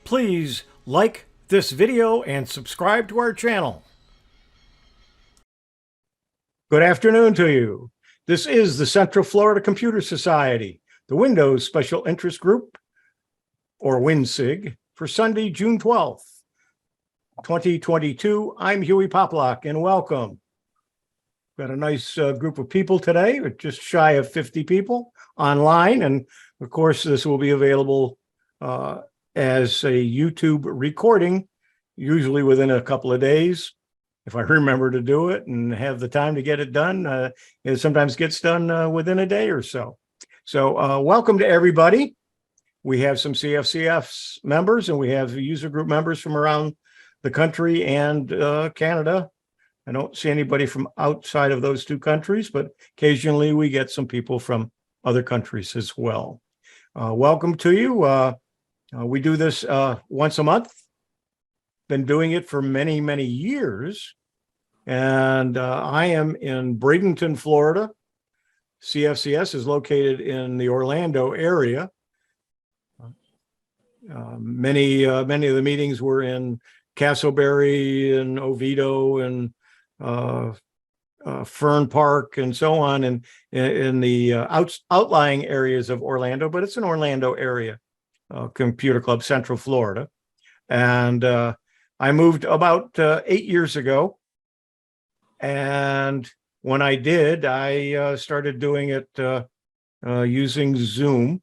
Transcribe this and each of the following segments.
Please like this video and subscribe to our channel. Good afternoon to you. This is the Central Florida Computer Society, the Windows Special Interest Group, or WinSIG, for Sunday, June 12th, 2022. I'm Huey Poplock, and welcome. Got a nice group of people today, just shy of 50 people online, and of course, this will be available as a YouTube recording, usually within a couple of days. If I remember to do it and have the time to get it done, it sometimes gets done within a day or so. So welcome to everybody. We have some CFCS members and we have user group members from around the country and Canada. I don't see anybody from outside of those two countries, but occasionally we get some people from other countries as well. Welcome to you. We do this once a month. Been doing it for many, many years. And I am in Bradenton, Florida. CFCS is located in the Orlando area. Many of the meetings were in Castleberry and Oviedo and Fern Park and so on, and in the outlying areas of Orlando, but it's an Orlando area computer club, Central Florida. And I moved about 8 years ago. And when I did, I started doing it using Zoom.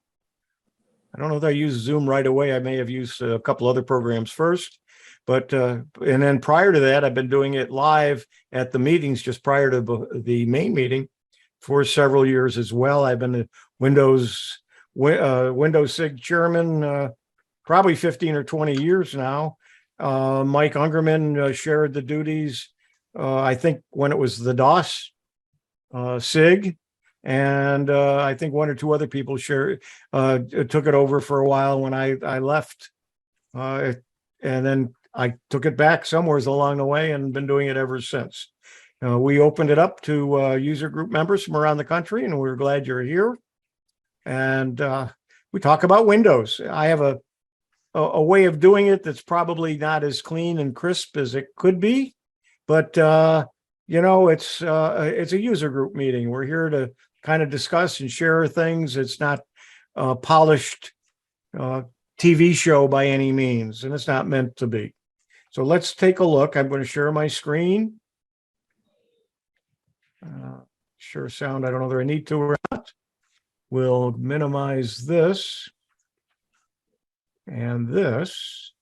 I don't know if I used Zoom right away. I may have used a couple other programs first. But and then prior to that, I've been doing it live at the meetings just prior to the main meeting for several years as well. I've been a Windows SIG chairman probably 15 or 20 years now. Mike Ungerman shared the duties, I think, when it was the DOS SIG. And I think one or two other people took it over for a while when I left. And then I took it back somewhere along the way and been doing it ever since. We opened it up to user group members from around the country, and we're glad you're here. And we talk about Windows. I have a way of doing it that's probably not as clean and crisp as it could be, but it's a user group meeting. We're here to kind of discuss and share things. It's not a polished TV show by any means, and it's not meant to be. So let's take a look. I'm going to share my screen. Share sound. I don't know whether I need to or not. We'll minimize this and this,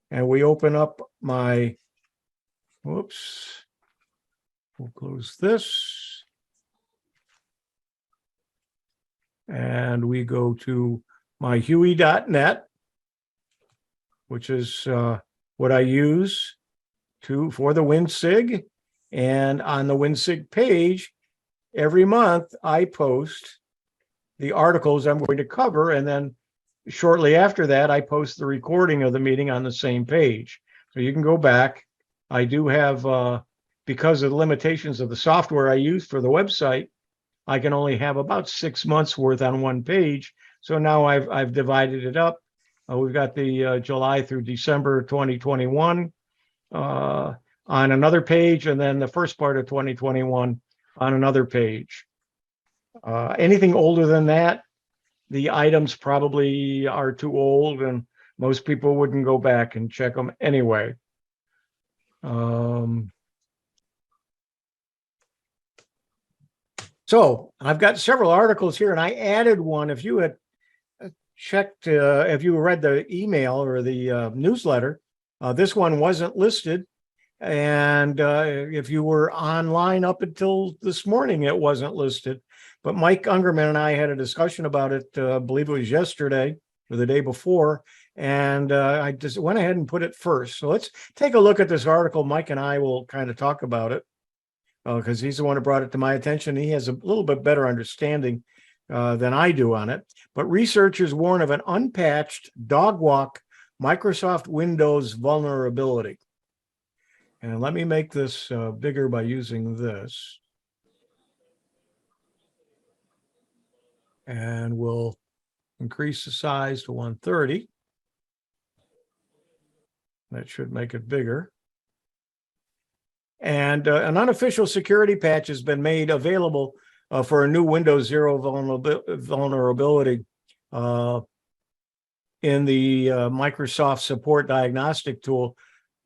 and we open up my, whoops, we'll close this, and we go to my Huey.net, which is what I use for the WinSig. And on the WinSig page, every month I post the articles I'm going to cover, and then shortly after that, I post the recording of the meeting on the same page. So you can go back. I do have, because of the limitations of the software I use for the website, I can only have about 6 months worth on one page. So now I've divided it up. We've got the July through December 2021 on another page, and then the first part of 2021 on another page. Anything older than that, the items probably are too old, and most people wouldn't go back and check them anyway. So I've got several articles here, and I added one. If you had checked, if you read the email or the newsletter, this one wasn't listed. And if you were online up until this morning, it wasn't listed. But Mike Ungerman and I had a discussion about it, I believe it was yesterday or the day before, and I just went ahead and put it first. So let's take a look at this article. Mike and I will kind of talk about it because he's the one who brought it to my attention. He has a little bit better understanding than I do on it. But researchers warn of an unpatched DogWalk Microsoft Windows vulnerability. And let me make this bigger by using this. And we'll increase the size to 130. That should make it bigger. And an unofficial security patch has been made available for a new Windows 10 vulnerability in the Microsoft Support Diagnostic Tool,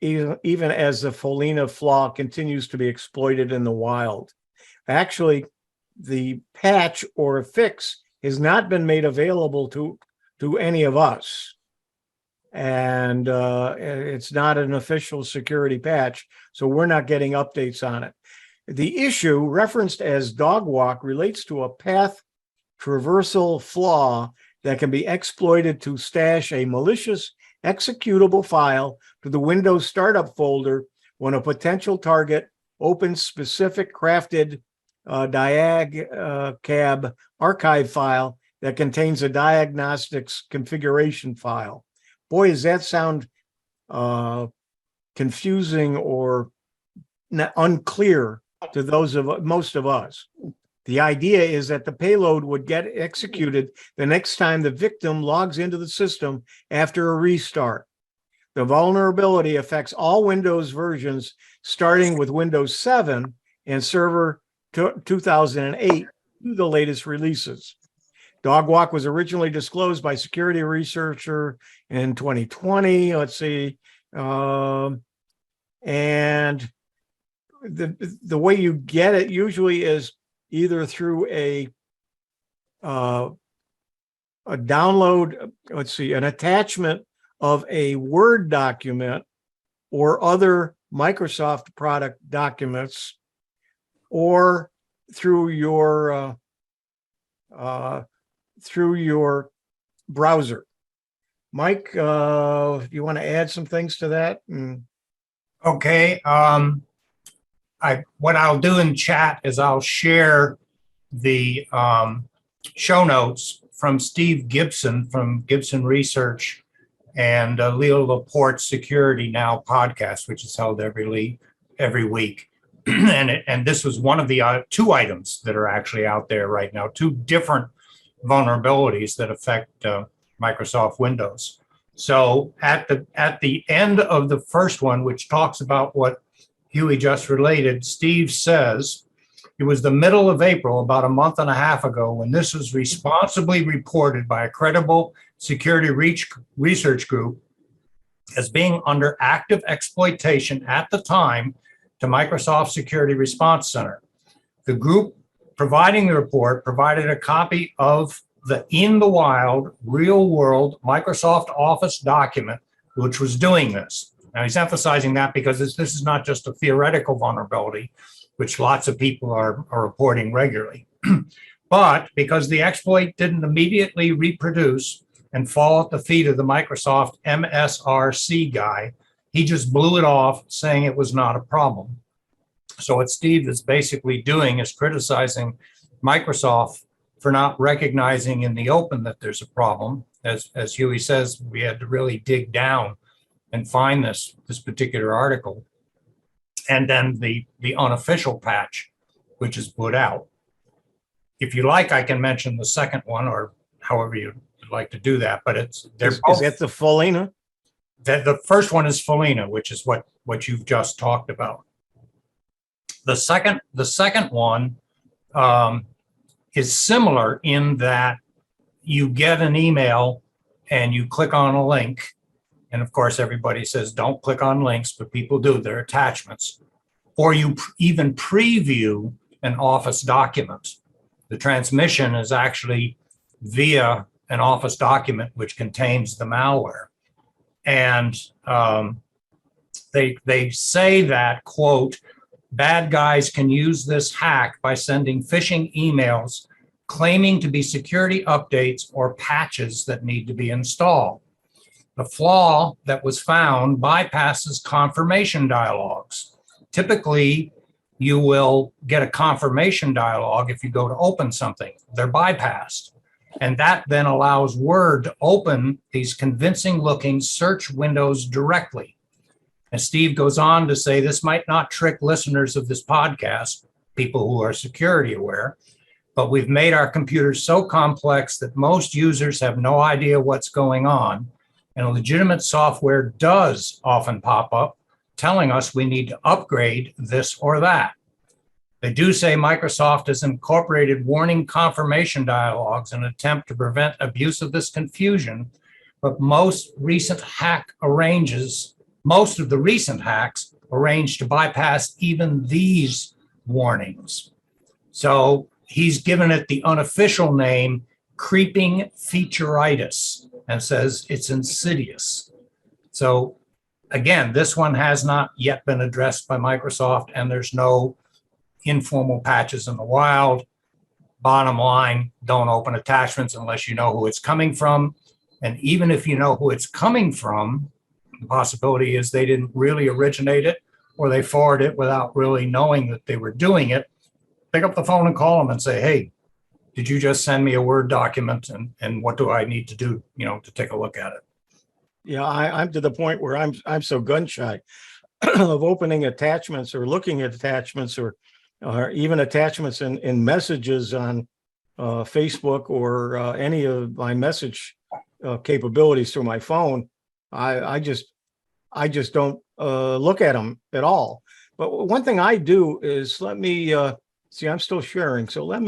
even as the Follina flaw continues to be exploited in the wild. Actually, the patch or fix has not been made available to any of us. And it's not an official security patch, so we're not getting updates on it. The issue referenced as DogWalk relates to a path traversal flaw that can be exploited to stash a malicious executable file to the Windows startup folder when a potential target opens specific crafted diag archive file that contains a diagnostics configuration file. Boy, does that sound confusing or unclear to those of most of us. The idea is that the payload would get executed the next time the victim logs into the system after a restart. The vulnerability affects all Windows versions, starting with Windows 7 and Server 2008 to the latest releases. DogWalk was originally disclosed by security researcher in 2020. Let's see. And the way you get it usually is either through a download, let's see, an attachment of a Word document or other Microsoft product documents, or through your browser. Mike, you want to add some things to that? Okay. What I'll do in chat is I'll share the show notes from Steve Gibson from Gibson Research and Leo Laporte's Security Now podcast, which is held every week. and this was one of the two items that are actually out there right now, two different vulnerabilities that affect Microsoft Windows. So at the end of the first one, which talks about what Huey just related, Steve says, it was the middle of April, about a month and a half ago, when this was responsibly reported by a credible security research group as being under active exploitation at the time to Microsoft Security Response Center. The group providing the report provided a copy of the in the wild, real world Microsoft Office document, which was doing this. Now, he's emphasizing that because this is not just a theoretical vulnerability, which lots of people are reporting regularly, but because the exploit didn't immediately reproduce and fall at the feet of the Microsoft MSRC guy, he just blew it off, saying it was not a problem. So what Steve is basically doing is criticizing Microsoft for not recognizing in the open that there's a problem. As Huey says, we had to really dig down and find this particular article. And then the unofficial patch, which is put out. If you like, I can mention the second one, or however you'd like to do that. But it's is that the Follina? The first one is Follina, which is what you've just talked about. The second one is similar in that you get an email and you click on a link. And of course, everybody says, don't click on links, but people do. They're attachments. Or you even preview an Office document. The transmission is actually via an Office document, which contains the malware. And they say that, quote, bad guys can use this hack by sending phishing emails claiming to be security updates or patches that need to be installed. The flaw that was found bypasses confirmation dialogues. Typically, you will get a confirmation dialogue if you go to open something. They're bypassed. And that then allows Word to open these convincing-looking search windows directly. And Steve goes on to say this might not trick listeners of this podcast, people who are security aware, but we've made our computers so complex that most users have no idea what's going on. And legitimate software does often pop up telling us we need to upgrade this or that. They do say Microsoft has incorporated warning confirmation dialogues in an attempt to prevent abuse of this confusion, but most of the recent hacks arrange to bypass even these warnings. So he's given it the unofficial name, creeping featureitis, and says it's insidious. So again, this one has not yet been addressed by Microsoft, and there's no informal patches in the wild. Bottom line, don't open attachments unless you know who it's coming from. And even if you know who it's coming from, the possibility is they didn't really originate it, or they forwarded it without really knowing that they were doing it. Pick up the phone and call them and say, hey, did you just send me a Word document, and what do I need to do, to take a look at it? Yeah, I'm to the point where I'm so gun shy of opening attachments or looking at attachments or even attachments in messages on Facebook or any of my message capabilities through my phone. I just don't look at them at all. But one thing I do is let me see, I'm still sharing. So I'm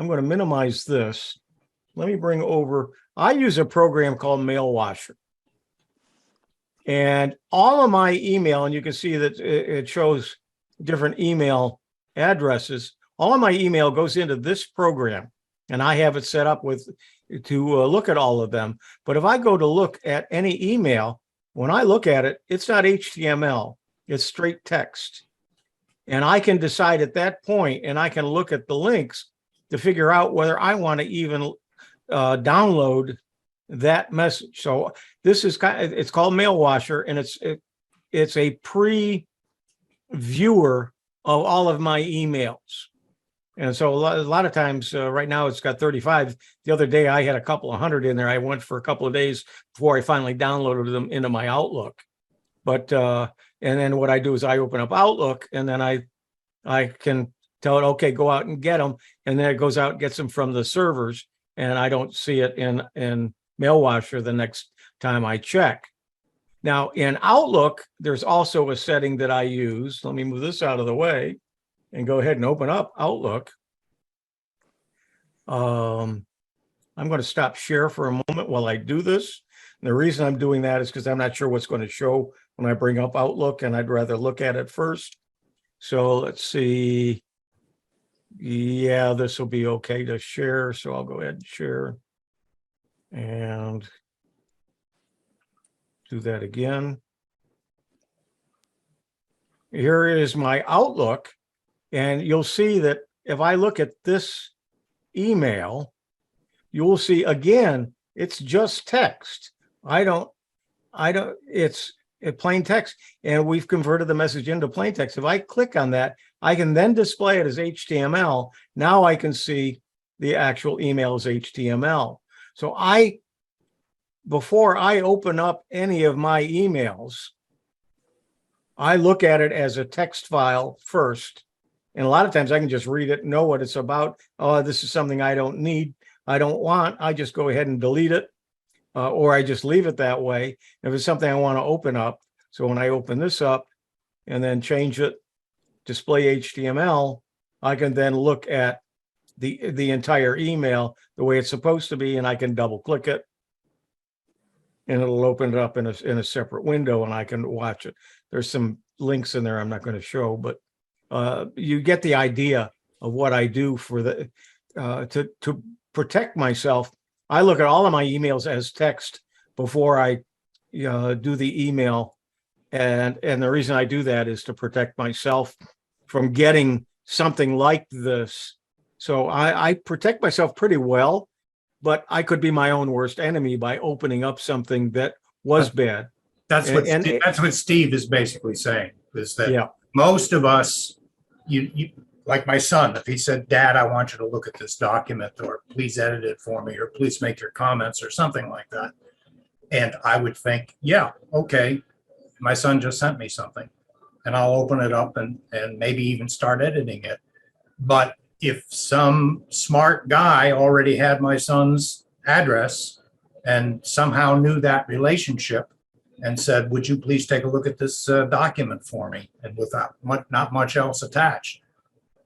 going to minimize this. Let me bring over, I use a program called Mailwasher. And all of my email, and you can see that it shows different email addresses. All of my email goes into this program, and I have it set up to look at all of them. But if I go to look at any email, when I look at it, it's not HTML, it's straight text. And I can decide at that point, and I can look at the links to figure out whether I want to even download that message. So this is it's called Mailwasher, and it's a pre-viewer of all of my emails. And so a lot of times right now it's got 35. The other day I had a couple of hundred in there. I went for a couple of days before I finally downloaded them into my Outlook. But and then what I do is I open up Outlook, and then I can tell it, okay, go out and get them. And then it goes out and gets them from the servers, and I don't see it in Mailwasher the next time I check. Now in Outlook, there's also a setting that I use. Let me move this out of the way and go ahead and open up Outlook. I'm going to stop share for a moment while I do this. And the reason I'm doing that is because I'm not sure what's going to show when I bring up Outlook, and I'd rather look at it first. So let's see. Yeah, this will be okay to share. So I'll go ahead and share and do that again. Here is my Outlook, and you'll see that if I look at this email, you will see again, it's just text. It's plain text, and we've converted the message into plain text. If I click on that, I can then display it as HTML. Now I can see the actual email as HTML. So before I open up any of my emails, I look at it as a text file first. And a lot of times I can just read it, know what it's about. Oh, this is something I don't need, I don't want. I just go ahead and delete it, or I just leave it that way. If it's something I want to open up, so when I open this up and then change it, display HTML, I can then look at the entire email the way it's supposed to be, and I can double click it, and it'll open it up in a separate window, and I can watch it. There's some links in there I'm not going to show, but you get the idea of what I do for to protect myself. I look at all of my emails as text before I do the email, and the reason I do that is to protect myself from getting something like this. So I protect myself pretty well, but I could be my own worst enemy by opening up something that was bad. That's what Steve is basically saying, is that yeah. Most of us, you like my son, if he said, Dad, I want you to look at this document, or please edit it for me, or please make your comments, or something like that. And I would think, yeah, okay, my son just sent me something, and I'll open it up and maybe even start editing it. But if some smart guy already had my son's address and somehow knew that relationship and said, would you please take a look at this document for me? And without not much else attached.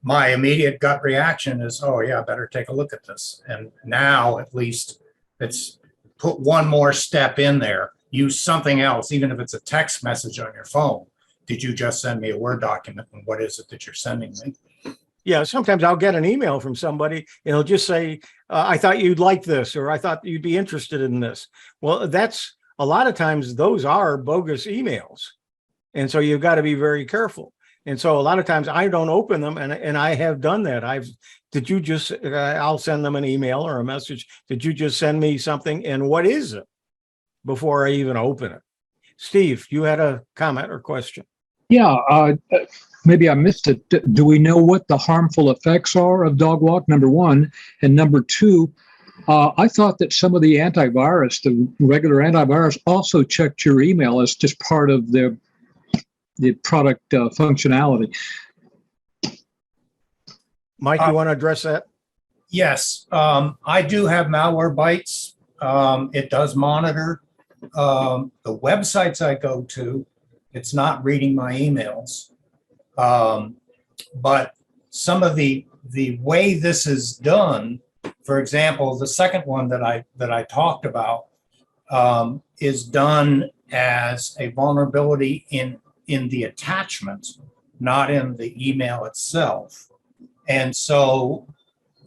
My immediate gut reaction is, oh yeah, better take a look at this. And now at least it's put one more step in there. Use something else, even if it's a text message on your phone. Did you just send me a Word document? And what is it that you're sending me? Yeah, sometimes I'll get an email from somebody and it'll just say, I thought you'd like this, or I thought you'd be interested in this. Well, that's a lot of times those are bogus emails. And so you've got to be very careful. And so a lot of times I don't open them, and I have done that. I'll send them an email or a message. Did you just send me something? And what is it? Before I even open it. Steve, you had a comment or question? Yeah, maybe I missed it. Do we know what the harmful effects are of DogWalk, number one? And number two, I thought that some of the antivirus, the regular antivirus, also checked your email as just part of the product functionality. Mike, you want to address that? Yes, I do have Malwarebytes. It does monitor the websites I go to. It's not reading my emails. But some of the way this is done, for example, the second one that I talked about is done as a vulnerability in the attachment, not in the email itself. And so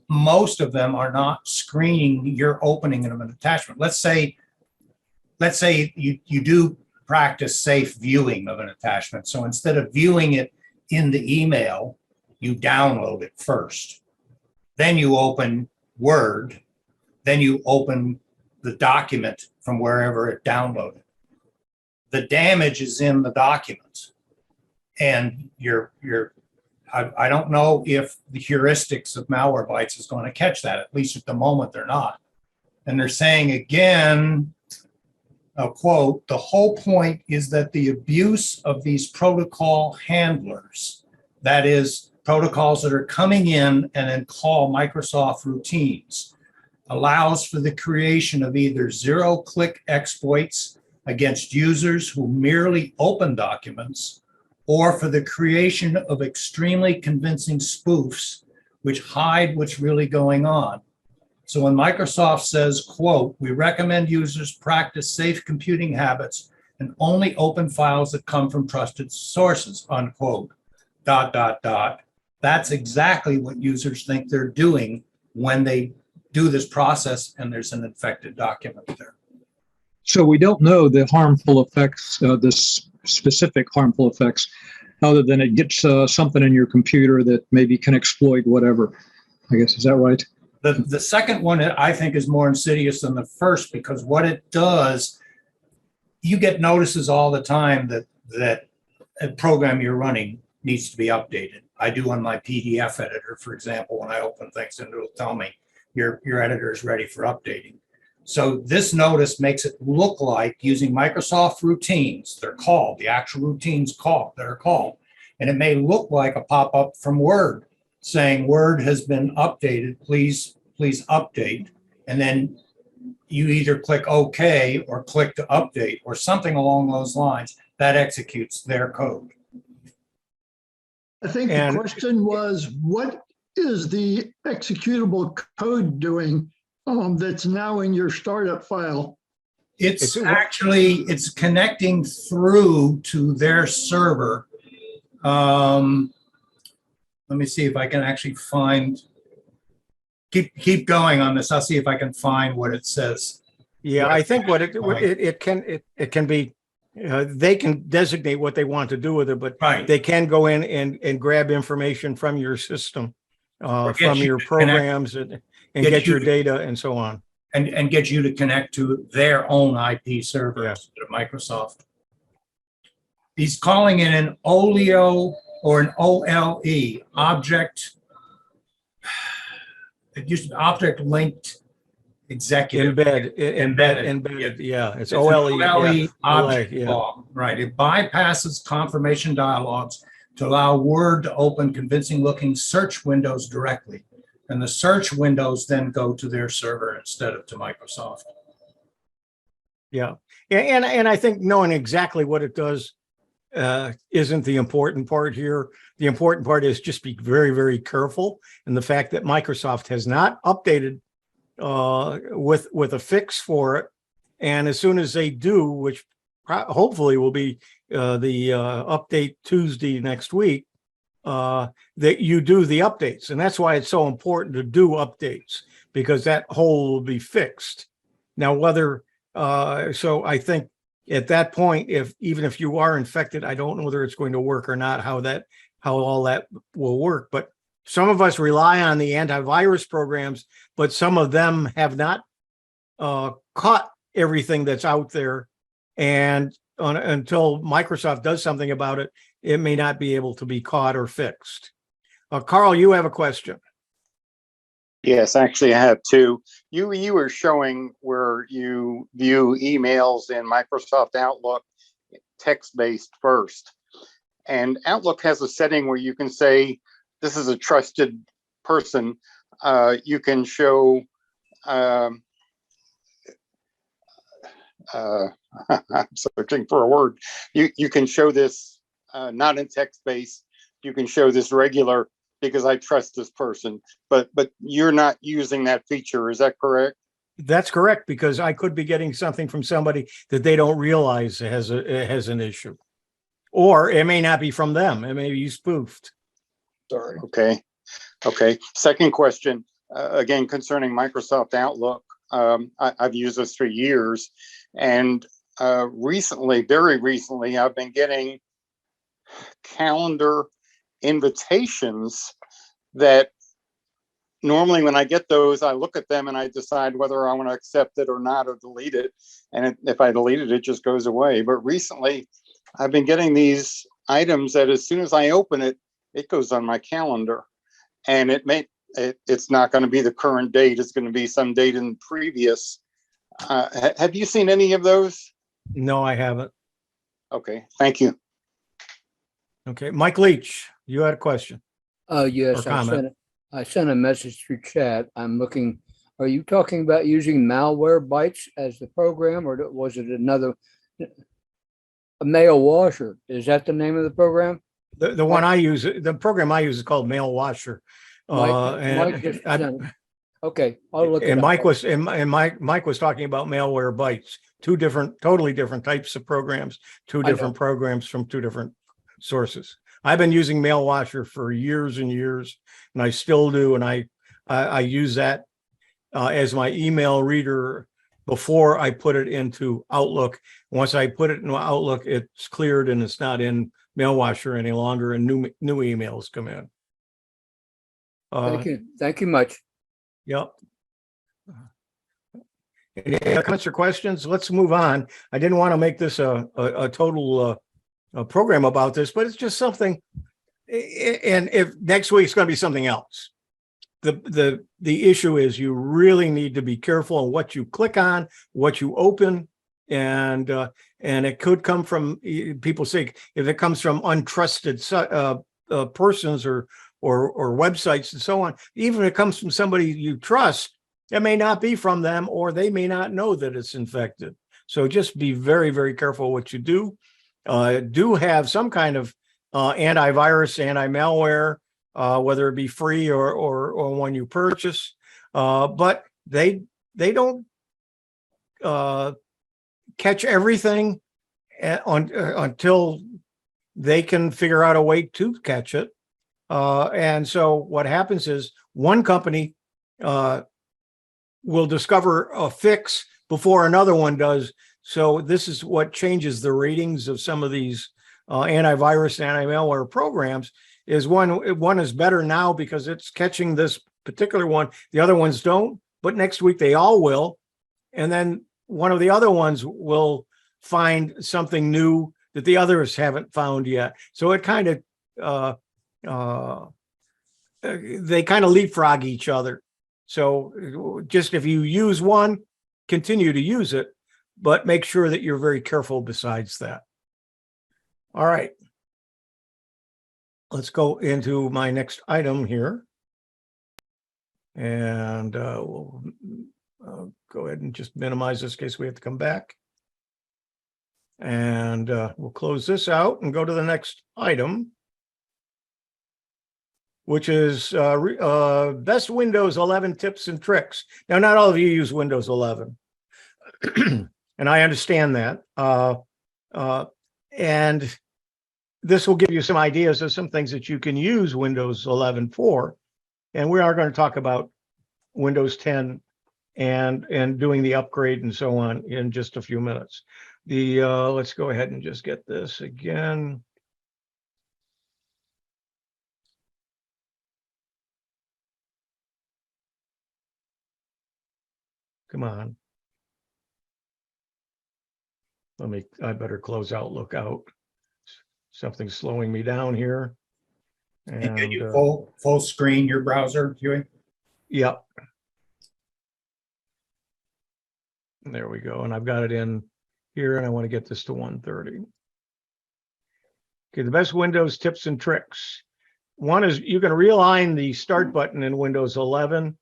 most of them are not screening your opening of an attachment. Let's say you do practice safe viewing of an attachment. So instead of viewing it in the email, you download it first. Then you open Word. Then you open the document from wherever it downloaded. The damage is in the document. And I don't know if the heuristics of Malwarebytes is going to catch that. At least at the moment, they're not. And they're saying again, a quote, the whole point is that the abuse of these protocol handlers, that is, protocols that are coming in and then call Microsoft routines, allows for the creation of either zero-click exploits against users who merely open documents, or for the creation of extremely convincing spoofs which hide what's really going on. So when Microsoft says, quote, we recommend users practice safe computing habits and only open files that come from trusted sources, unquote, ... That's exactly what users think they're doing when they do this process and there's an infected document there. So we don't know the harmful effects, the specific harmful effects, other than it gets something in your computer that maybe can exploit whatever. I guess, is that right? The second one, I think, is more insidious than the first, because what it does, you get notices all the time that a program you're running needs to be updated. I do on my PDF editor, for example, when I open things, and it'll tell me your editor is ready for updating. So this notice makes it look like, using Microsoft routines, they're called, the actual routines that are called, and it may look like a pop-up from Word saying Word has been updated, please update. And then you either click OK or click to update or something along those lines. That executes their code. I think the question was, what is the executable code doing that's now in your startup file? It's connecting through to their server. Let me see if I can actually find, keep going on this. I'll see if I can find what it says. Yeah, I think it can be, they can designate what they want to do with it, but right. They can go in and grab information from your system, from your programs, and get your data and so on. And get you to connect to their own IP server instead of Microsoft. He's calling it an OLEO or an OLE, object. It used to be object linked executive. Embedded. Yeah, it's OLE. Object law, right? It bypasses confirmation dialogues to allow Word to open convincing looking search windows directly. And the search windows then go to their server instead of to Microsoft. Yeah. And I think knowing exactly what it does isn't the important part here. The important part is just be very, very careful. And the fact that Microsoft has not updated with a fix for it. And as soon as they do, which hopefully will be the update Tuesday next week, that you do the updates. And that's why it's so important to do updates, because that hole will be fixed. Now, whether, so I think at that point, even if you are infected, I don't know whether it's going to work or not, how all that will work. But some of us rely on the antivirus programs, but some of them have not caught everything that's out there. And until Microsoft does something about it, it may not be able to be caught or fixed. Carl, you have a question. Yes, actually, I have two. You were showing where you view emails in Microsoft Outlook text-based first. And Outlook has a setting where you can say, this is a trusted person. You can show, I'm searching for a word. You can show this not in text-based. You can show this regular, because I trust this person, but you're not using that feature. Is that correct? That's correct, because I could be getting something from somebody that they don't realize has an issue, or it may not be from them. It may be spoofed. Sorry. Okay. Second question, again, concerning Microsoft Outlook. I've used this for years, and very recently, I've been getting calendar invitations that normally when I get those, I look at them and I decide whether I want to accept it or not, or delete it. And if I delete it, it just goes away. But recently I've been getting these items that as soon as I open it, it goes on my calendar, and it's not going to be the current date. It's going to be some date in previous. Have you seen any of those? No, I haven't. Okay, thank you. Okay, Mike Leach, you had a question. Yes, Or comment. I sent a message through chat. I'm looking, are you talking about using malware bytes as the program, or was it a mail washer? Is that the name of the program? The one I use, the program I use is called Mail Washer. Mike just sent it. Okay, I'll look And it up. Mike was talking about malware bytes, totally different types of programs, two different programs from two different sources. I've been using Mail Washer for years and years, and I still do. And I use that as my email reader before I put it into Outlook. Once I put it into Outlook, it's cleared and it's not in Mail Washer any longer, and new emails come in. Thank you much. Yep. Any comments or questions? Let's move on. I didn't want to make this a total program about this, but it's just something. And if next week's going to be something else, the issue is you really need to be careful on what you click on, what you open, and it could come from, people say, if it comes from untrusted persons or websites and so on, even if it comes from somebody you trust, it may not be from them, or they may not know that it's infected. So just be very, very careful what you do. Do have some kind of antivirus, anti-malware, whether it be free or one you purchase, but they don't catch everything until they can figure out a way to catch it. And so what happens is one company will discover a fix before another one does. So this is what changes the ratings of some of these antivirus and anti-malware programs. Is one is better now because it's catching this particular one. The other ones don't, but next week they all will. And then one of the other ones will find something new that the others haven't found yet. So it kind of they kind of leapfrog each other. So just if you use one, continue to use it, but make sure that you're very careful besides that. All right. Let's go into my next item here. And we'll go ahead and just minimize this in case we have to come back. And we'll close this out and go to the next item, which is best Windows 11 tips and tricks. Now, not all of you use Windows 11, and I understand that. And this will give you some ideas of some things that you can use Windows 11 for. And we are going to talk about Windows 10 and doing the upgrade and so on in just a few minutes. Let's go ahead and just get this again. Come on. I better close Outlook out. Something's slowing me down here. And can you And full screen your browser, Huey? yep. There we go. And I've got it in here, and I want to get this to 130. Okay, the best Windows tips and tricks. One is you can realign the start button in Windows 11.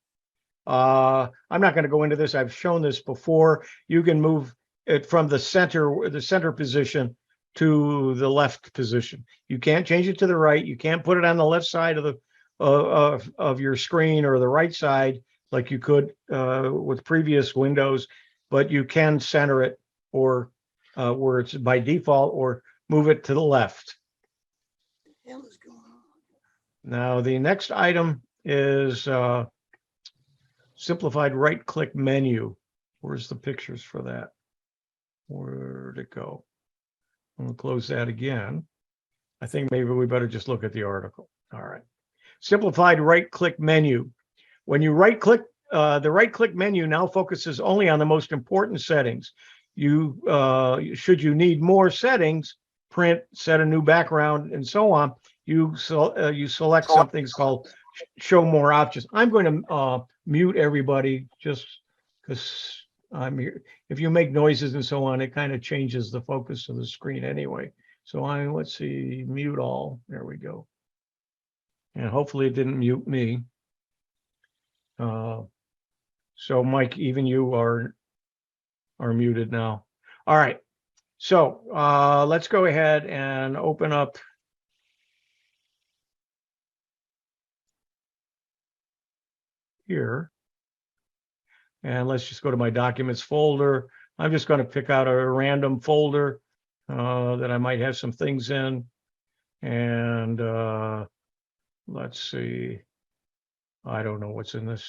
I'm not going to go into this. I've shown this before. You can move it from the center position to the left position. You can't change it to the right. You can't put it on the left side of the of your screen or the right side like you could with previous Windows, but you can center it or where it's by default or move it to the left. What the hell is going on? Now, the next item is simplified right-click menu. Where's the pictures for that? Where'd it go? I'm going to close that again. I think maybe we better just look at the article. All right. Simplified right-click menu. When you right-click, the right-click menu now focuses only on the most important settings. Should you need more settings, print, set a new background, and so on, you select something called show more options. I'm going to mute everybody just because I'm here. If you make noises and so on, it kind of changes the focus of the screen anyway. So let's see, mute all. There we go. And hopefully it didn't mute me. So Mike, even you are muted now. All right. So let's go ahead and open up here. And let's just go to my documents folder. I'm just going to pick out a random folder that I might have some things in. And let's see. I don't know what's in this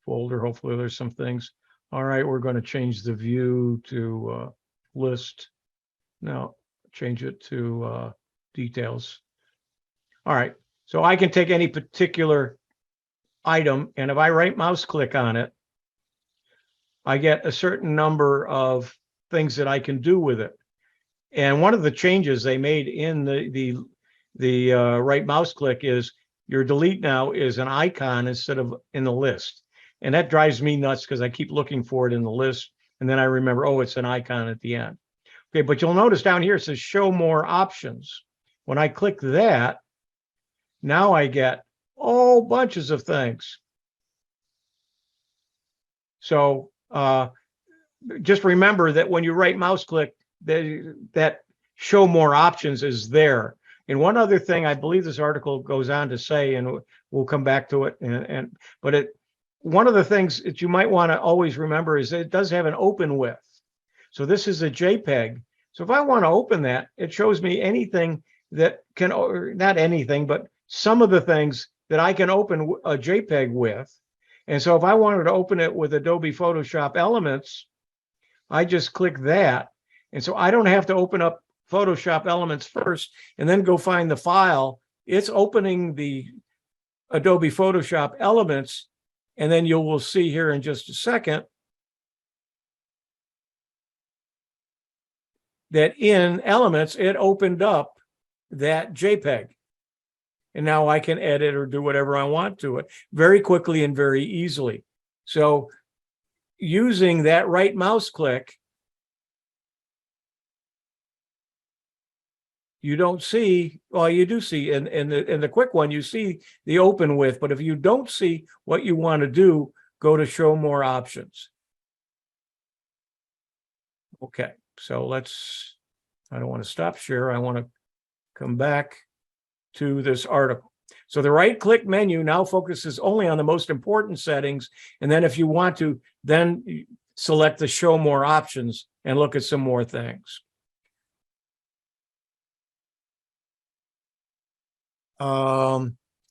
folder. Hopefully there's some things. All right, we're going to change the view to list. Now change it to details. All right, so I can take any particular item, and if I right mouse click on it, I get a certain number of things that I can do with it. And one of the changes they made in the right mouse click is your delete now is an icon instead of in the list. And that drives me nuts because I keep looking for it in the list. And then I remember, oh, it's an icon at the end. Okay, but you'll notice down here it says show more options. When I click that, now I get all bunches of things. So just remember that when you right mouse click, that show more options is there. And one other thing, I believe this article goes on to say, and we'll come back to it. But one of the things that you might want to always remember is that it does have an open with. So this is a JPEG. So if I want to open that, it shows me anything that can, or not anything, but some of the things that I can open a JPEG with. And so if I wanted to open it with Adobe Photoshop Elements, I just click that. And so I don't have to open up Photoshop Elements first and then go find the file. It's opening the Adobe Photoshop Elements, and then you will see here in just a second that in Elements, it opened up that JPEG. And now I can edit or do whatever I want to it very quickly and very easily. So using that right mouse click, you don't see, well, you do see in the quick one, you see the open with, but if you don't see what you want to do, go to show more options. Okay, So I don't want to stop share. I want to come back to this article. So the right click menu now focuses only on the most important settings. And then if you want to, then select the show more options and look at some more things.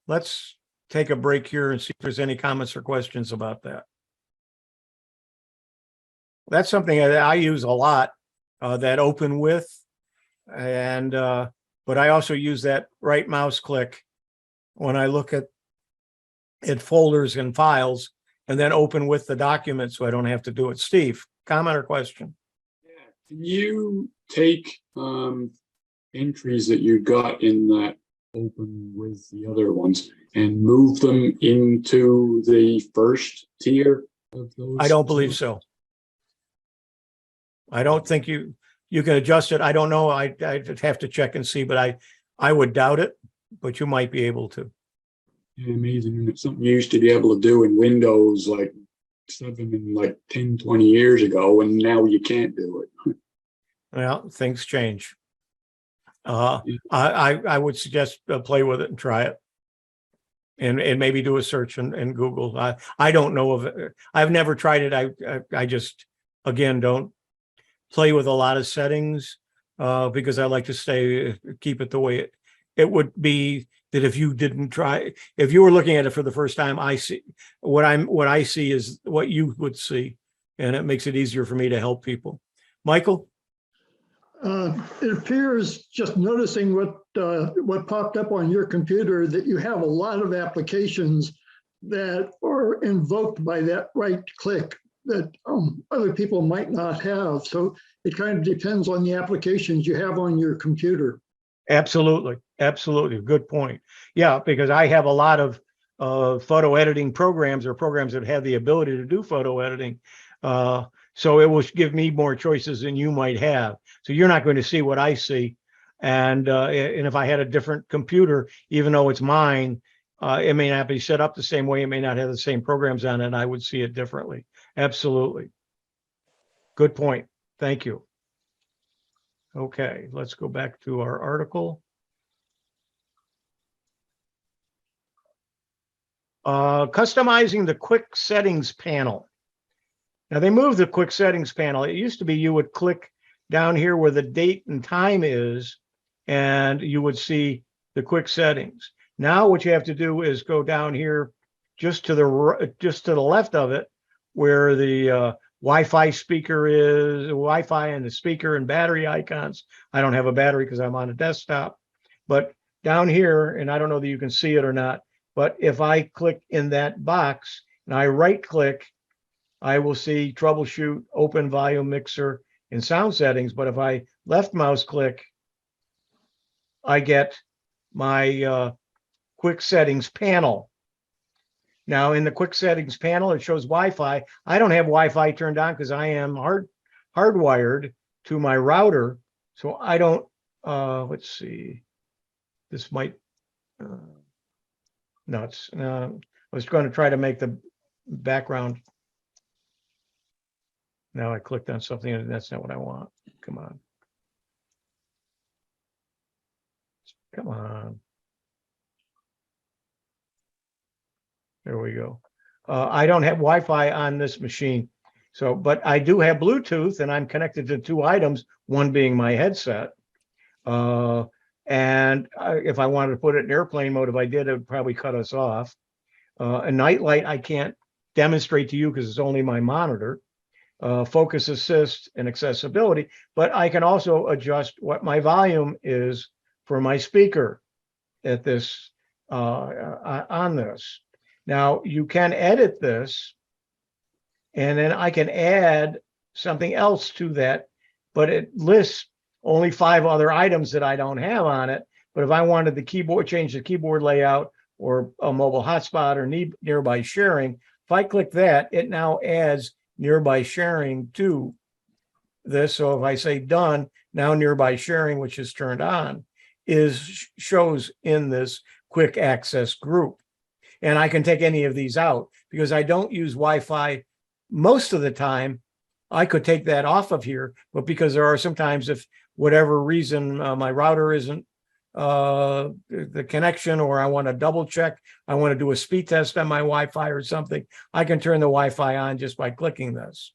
Let's take a break here and see if there's any comments or questions about that. That's something that I use a lot, that open with, and but I also use that right mouse click when I look at folders and files, and then open with the document so I don't have to do it. Steve, comment or question? Yeah. Can you take entries that you got in that open with the other ones and move them into the first tier of those? I don't believe so. I don't think you can adjust it. I don't know. I'd have to check and see, but I would doubt it, but you might be able to. Yeah, amazing. And it's something you used to be able to do in Windows like 7 and like 10, 20 years ago, and now you can't do it. Well, things change. I would suggest play with it and try it. And maybe do a search in Google. I don't know of it. I've never tried it. I just, again, don't play with a lot of settings because I like to keep it the way it would be. That if you didn't try, if you were looking at it for the first time, I see what I see is what you would see, and it makes it easier for me to help people. Michael? It appears, just noticing what popped up on your computer, that you have a lot of applications that are invoked by that right click that other people might not have. So it kind of depends on the applications you have on your computer. Absolutely. Absolutely. Good point. Yeah, because I have a lot of photo editing programs or programs that have the ability to do photo editing. So it will give me more choices than you might have. So you're not going to see what I see. And if I had a different computer, even though it's mine, it may not be set up the same way. It may not have the same programs on it. And I would see it differently. Absolutely. Good point. Thank you. Okay, let's go back to our article. Customizing the quick settings panel. Now they moved the quick settings panel. It used to be you would click down here where the date and time is, and you would see the quick settings. Now what you have to do is go down here just to the left of it, where the Wi-Fi speaker is, Wi-Fi and the speaker and battery icons. I don't have a battery because I'm on a desktop, but down here, and I don't know that you can see it or not, but if I click in that box and I right click, I will see troubleshoot, open volume mixer and sound settings. But if I left mouse click, I get my quick settings panel. Now in the quick settings panel, it shows Wi-Fi. I don't have Wi-Fi turned on because I am hardwired to my router. So I don't, let's see, this might, nuts. I was going to try to make the background. Now I clicked on something and that's not what I want. Come on. Come on. There we go. I don't have Wi-Fi on this machine. So, but I do have Bluetooth and I'm connected to two items, one being my headset. And if I wanted to put it in airplane mode, if I did, it would probably cut us off. A night light, I can't demonstrate to you because it's only my monitor. Focus assist and accessibility, but I can also adjust what my volume is for my speaker at this, on this. Now you can edit this and then I can add something else to that, but it lists only 5 other items that I don't have on it. But if I wanted the keyboard, change the keyboard layout or a mobile hotspot or nearby sharing, if I click that, it now adds nearby sharing to this. So if I say done, now nearby sharing, which is turned on, shows in this quick access group. And I can take any of these out because I don't use Wi-Fi most of the time I could take that off of here, but because there are sometimes, if whatever reason my router isn't the connection, or I want to double check, I want to do a speed test on my Wi-Fi or something, I can turn the Wi-Fi on just by clicking this.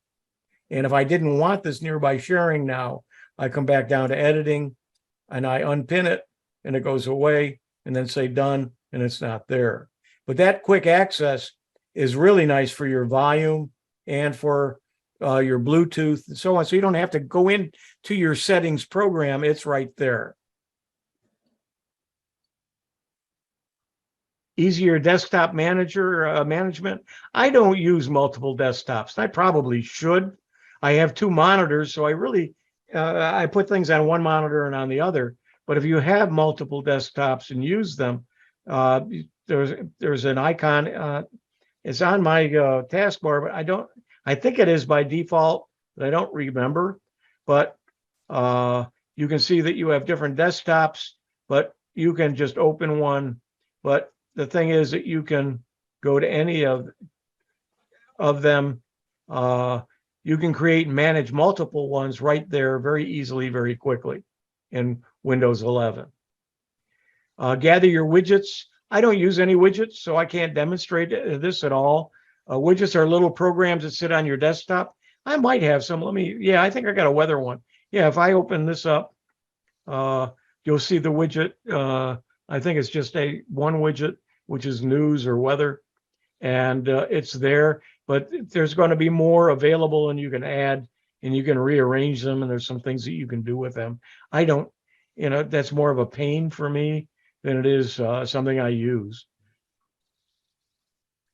And if I didn't want this nearby sharing now, I come back down to editing and I unpin it and it goes away, and then say done, and it's not there. But that quick access is really nice for your volume and for your Bluetooth and so on. So you don't have to go into your settings program. It's right there. Easier desktop management. I don't use multiple desktops. I probably should. I have two monitors, so I really I put things on one monitor and on the other. But if you have multiple desktops and use them, there's an icon. It's on my taskbar, but I think it is by default, but I don't remember. But you can see that you have different desktops, but you can just open one. But the thing is that you can go to any of them. You can create and manage multiple ones right there very easily, very quickly in Windows 11. Gather your widgets. I don't use any widgets, so I can't demonstrate this at all. Widgets are little programs that sit on your desktop. I might have some. I think I got a weather one. Yeah, if I open this up, you'll see the widget. I think it's just one widget, which is news or weather, and it's there. But there's going to be more available, and you can add and you can rearrange them, and there's some things that you can do with them. I don't, that's more of a pain for me than it is something I use.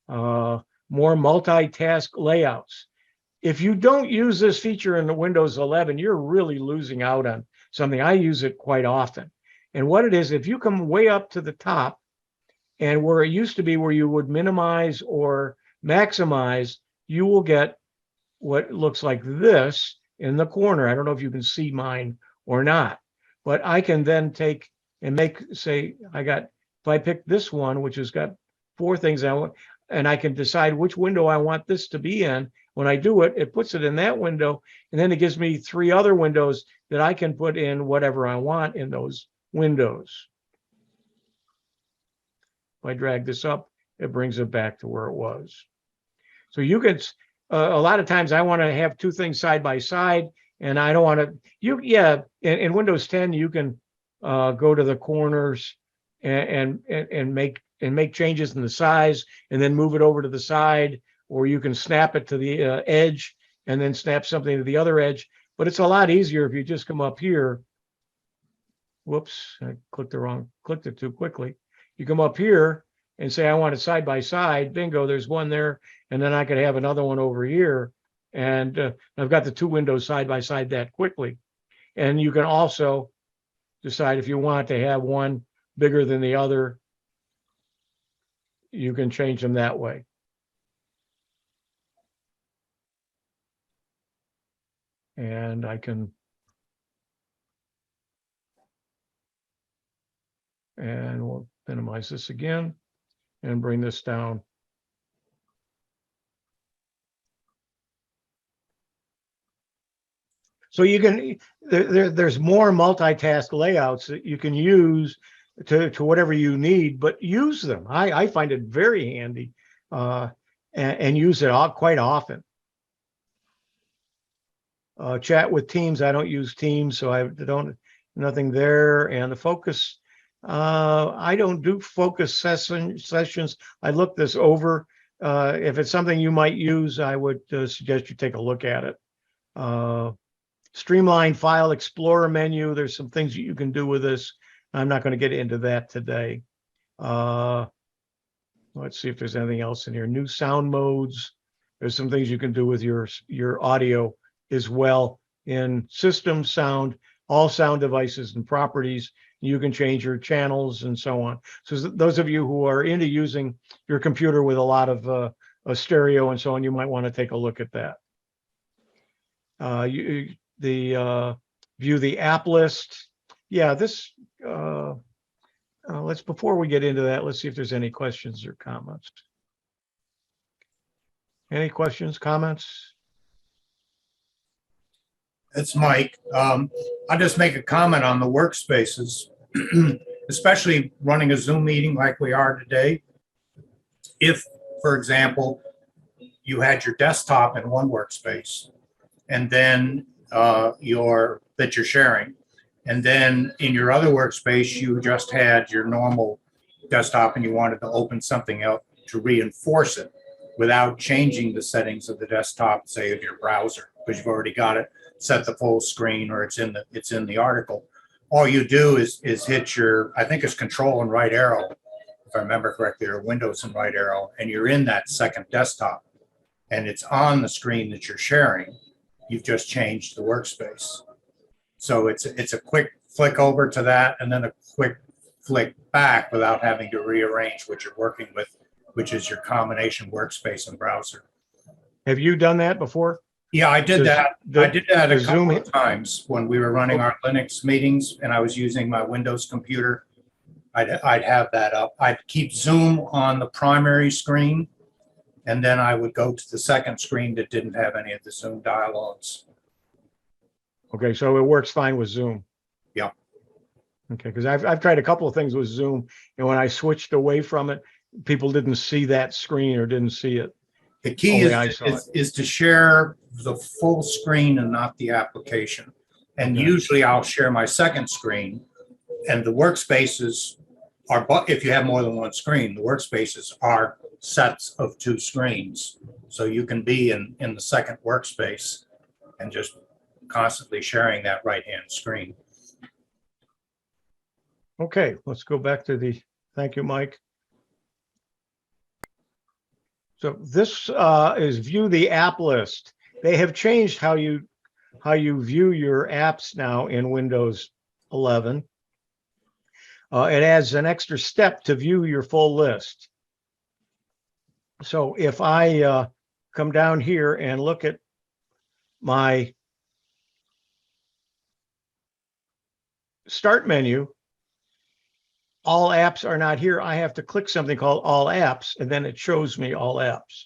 More multitask layouts. If you don't use this feature in the Windows 11, you're really losing out on something. I use it quite often. And what it is, if you come way up to the top, and where it used to be where you would minimize or maximize, you will get what looks like this in the corner. I don't know if you can see mine or not, but I can then take and say, if I pick this one, which has got 4 things I want, and I can decide which window I want this to be in. When I do it, it puts it in that window, and then it gives me 3 other windows that I can put in whatever I want in those windows. If I drag this up, it brings it back to where it was. So you can, a lot of times I want to have 2 things side by side, and I don't want to, in Windows 10, you can go to the corners and make changes in the size and then move it over to the side, or you can snap it to the edge and then snap something to the other edge. But it's a lot easier if you just come up here. Whoops, I clicked it too quickly. You come up here and say, I want it side by side. Bingo, there's one there. And then I could have another one over here. And I've got the 2 windows side by side that quickly. And you can also decide if you want to have one bigger than the other. You can change them that way. And I can, and we'll minimize this again and bring this down. So you can, there's more multitask layouts that you can use to whatever you need, but use them. I find it very handy and use it quite often. Chat with Teams. I don't use Teams, so I don't, nothing there. And the focus, I don't do focus sessions. I look this over. If it's something you might use, I would suggest you take a look at it. Streamline File Explorer menu. There's some things that you can do with this. I'm not going to get into that today. Let's see if there's anything else in here. New sound modes. There's some things you can do with your audio as well in system sound, all sound devices and properties. You can change your channels and so on. So those of you who are into using your computer with a lot of stereo and so on, you might want to take a look at that. View the app list. Yeah, this, before we get into that, let's see if there's any questions or comments. Any questions, comments? It's Mike. I'll just make a comment on the workspaces, especially running a Zoom meeting like we are today. If, for example, you had your desktop in one workspace and then that you're sharing, and then in your other workspace, you just had your normal desktop and you wanted to open something else to reinforce it without changing the settings of the desktop, say of your browser, because you've already got it set the full screen or it's in the article. All you do is hit your, I think it's Control and right arrow, if I remember correctly, or Windows and right arrow, and you're in that second desktop and it's on the screen that you're sharing. You've just changed the workspace. So it's a quick flick over to that and then a quick flick back without having to rearrange what you're working with, which is your combination workspace and browser. Have you done that before? Yeah, I did that. I did that a couple Zoom of times when we were running our Linux meetings and I was using my Windows computer. I'd have that up. I'd keep Zoom on the primary screen, and then I would go to the second screen that didn't have any of the Zoom dialogues. Okay, so it works fine with Zoom. Yeah. Okay, because I've tried a couple of things with Zoom, and when I switched away from it, people didn't see that screen or didn't see it. The key Only I saw is to share the full screen and not the application. And Okay. usually I'll share my second screen, and the workspaces are, if you have more than one screen, the workspaces are sets of two screens. So you can be in the second workspace and just constantly sharing that right-hand screen. Okay, let's go back to thank you, Mike. So this is view the app list. They have changed how you view your apps now in Windows 11. It adds an extra step to view your full list. So if I come down here and look at my start menu, all apps are not here. I have to click something called all apps, and then it shows me all apps.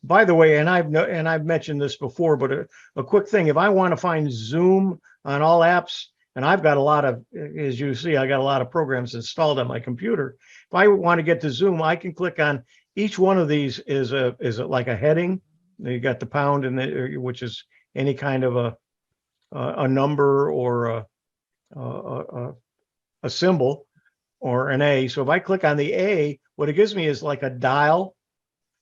By the way, and I've mentioned this before, but a quick thing, if I want to find Zoom on all apps, and I've got a lot of, as you see, I got a lot of programs installed on my computer. If I want to get to Zoom, I can click on each one of these is like a heading. You got the pound and which is any kind of a number or a symbol or an A. So if I click on the A, what it gives me is like a dial,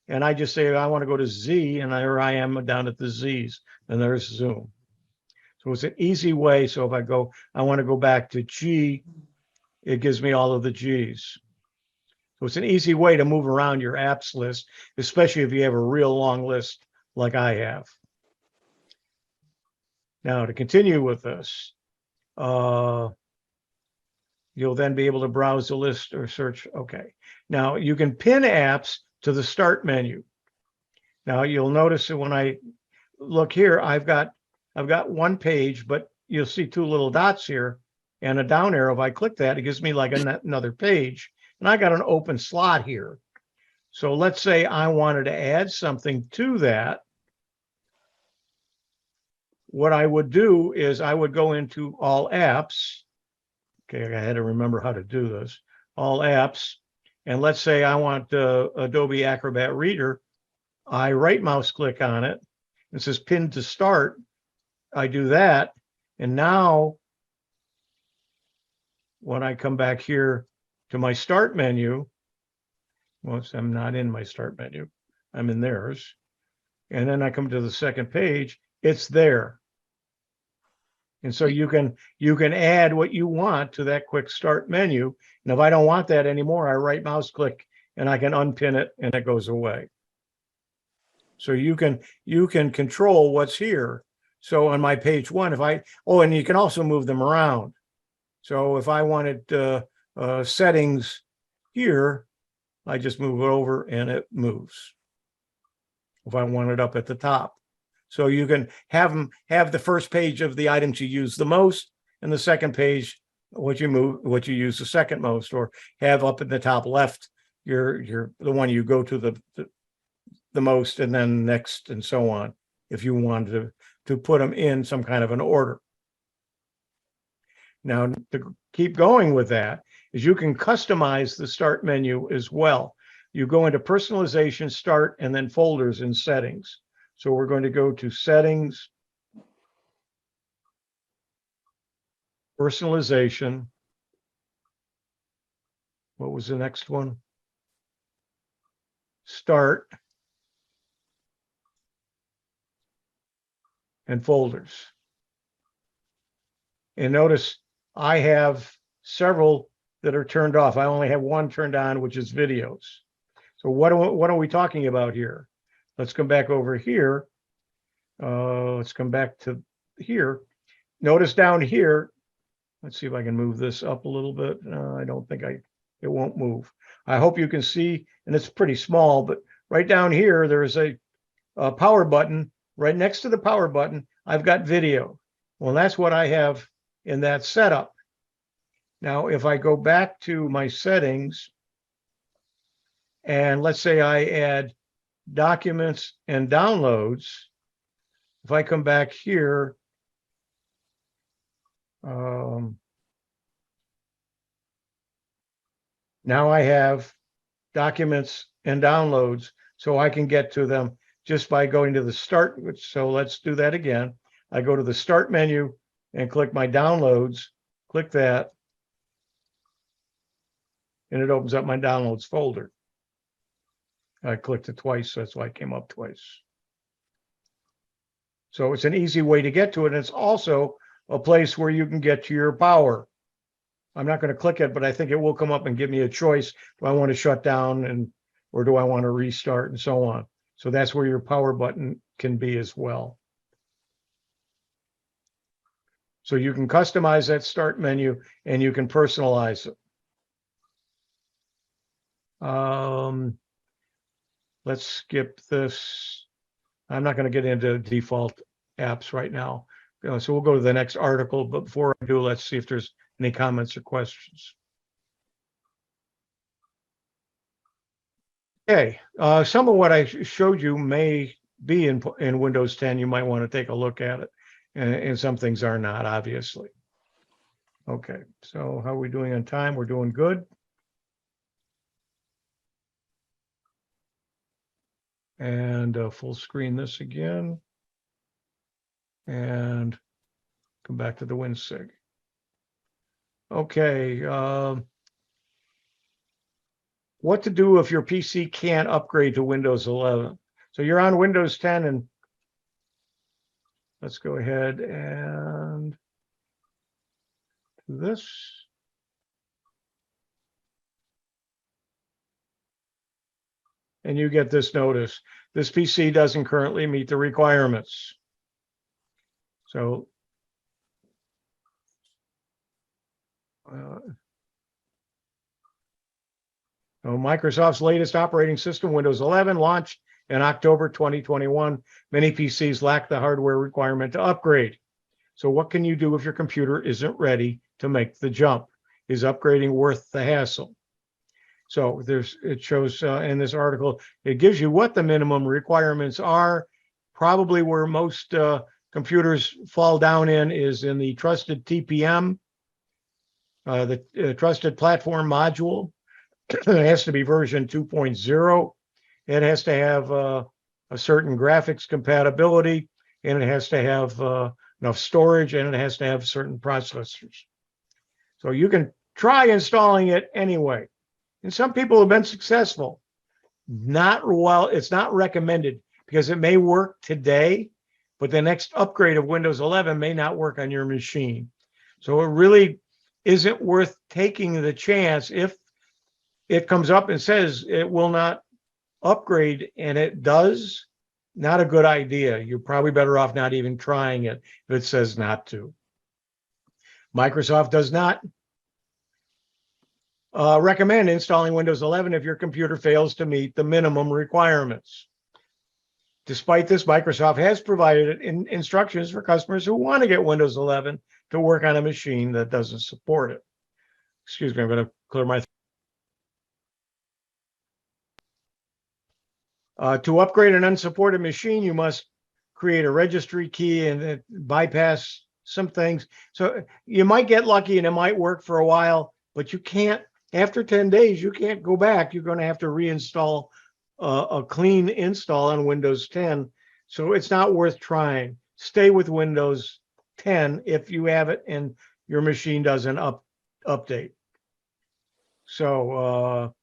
and I just say I want to go to Z, and there I am down at the Z's, and there's Zoom. So it's an easy way. So if I want to go back to G, it gives me all of the G's. So it's an easy way to move around your apps list, especially if you have a real long list like I have. Now to continue with this, you'll then be able to browse the list or search. Okay. Now you can pin apps to the start menu. Now you'll notice that when I look here, I've got one page, but you'll see two little dots here and a down arrow. If I click that, it gives me like another page, and I got an open slot here. So let's say I wanted to add something to that. What I would do is I would go into all apps. Okay, I had to remember how to do this. All apps. And let's say I want Adobe Acrobat Reader. I right mouse click on it. It says pin to start. I do that. And now when I come back here to my start menu, well, I'm not in my start menu. I'm in theirs. And then I come to the second page, it's there. And so you can add what you want to that quick start menu. And if I don't want that anymore, I right mouse click and I can unpin it and it goes away. So you can control what's here. So on my page one, and you can also move them around. So if I wanted settings here, I just move it over and it moves. If I want it up at the top. So you can have the first page of the items you use the most, and the second page what you use the second most, or have up in the top left the one you go to the most, and then next, and so on. If you wanted to to put them in some kind of an order. Now, to keep going with that is you can customize the start menu as well. You go into personalization, start, and then folders in settings. So we're going to go to settings, personalization. What was the next one? Start and folders. And notice I have several that are turned off. I only have one turned on, which is videos. So what are we talking about here? Let's come back over here. Let's come back to here. Notice down here, let's see if I can move this up a little bit. I don't think it won't move. I hope you can see, and it's pretty small, but right down here, there's a power button. Right next to the power button, I've got video. Well, that's what I have in that setup. Now, if I go back to my settings, and let's say I add documents and downloads, if I come back here, now I have documents and downloads, so I can get to them just by going to the start. So let's do that again. I go to the start menu and click my downloads, click that, and it opens up my downloads folder. I clicked it twice, so that's why it came up twice. So it's an easy way to get to it. And it's also a place where you can get to your power. I'm not going to click it, but I think it will come up and give me a choice. Do I want to shut down or do I want to restart and so on? So that's where your power button can be as well. So you can customize that start menu and you can personalize it. Let's skip this. I'm not going to get into default apps right now. So we'll go to the next article. But before I do, let's see if there's any comments or questions. Okay, some of what I showed you may be in Windows 10. You might want to take a look at it. And some things are not, obviously. Okay, so how are we doing on time? We're doing good. And full screen this again. And come back to the WinSig. Okay. What to do if your PC can't upgrade to Windows 11? So you're on Windows 10 and let's go ahead and do this. And you get this notice. This PC doesn't currently meet the requirements. So Microsoft's latest operating system, Windows 11, launched in October 2021. Many PCs lack the hardware requirement to upgrade. So what can you do if your computer isn't ready to make the jump? Is upgrading worth the hassle? So it shows in this article, it gives you what the minimum requirements are. Probably where most computers fall down in is in the trusted TPM, the trusted platform module. It has to be version 2.0. It has to have a certain graphics compatibility, and it has to have enough storage, and it has to have certain processors. So you can try installing it anyway. And some people have been successful. It's not recommended because it may work today, but the next upgrade of Windows 11 may not work on your machine. So it really isn't worth taking the chance if it comes up and says it will not upgrade and it does. Not a good idea. You're probably better off not even trying it if it says not to. Microsoft does not recommend installing Windows 11 if your computer fails to meet the minimum requirements. Despite this, Microsoft has provided instructions for customers who want to get Windows 11 to work on a machine that doesn't support it. Excuse me, I'm going to clear my throat. To upgrade an unsupported machine, you must create a registry key and it bypass some things. So you might get lucky and it might work for a while, but you can't, after 10 days, you can't go back. You're going to have to reinstall a clean install on Windows 10. So it's not worth trying. Stay with Windows 10 if you have it and your machine doesn't update. So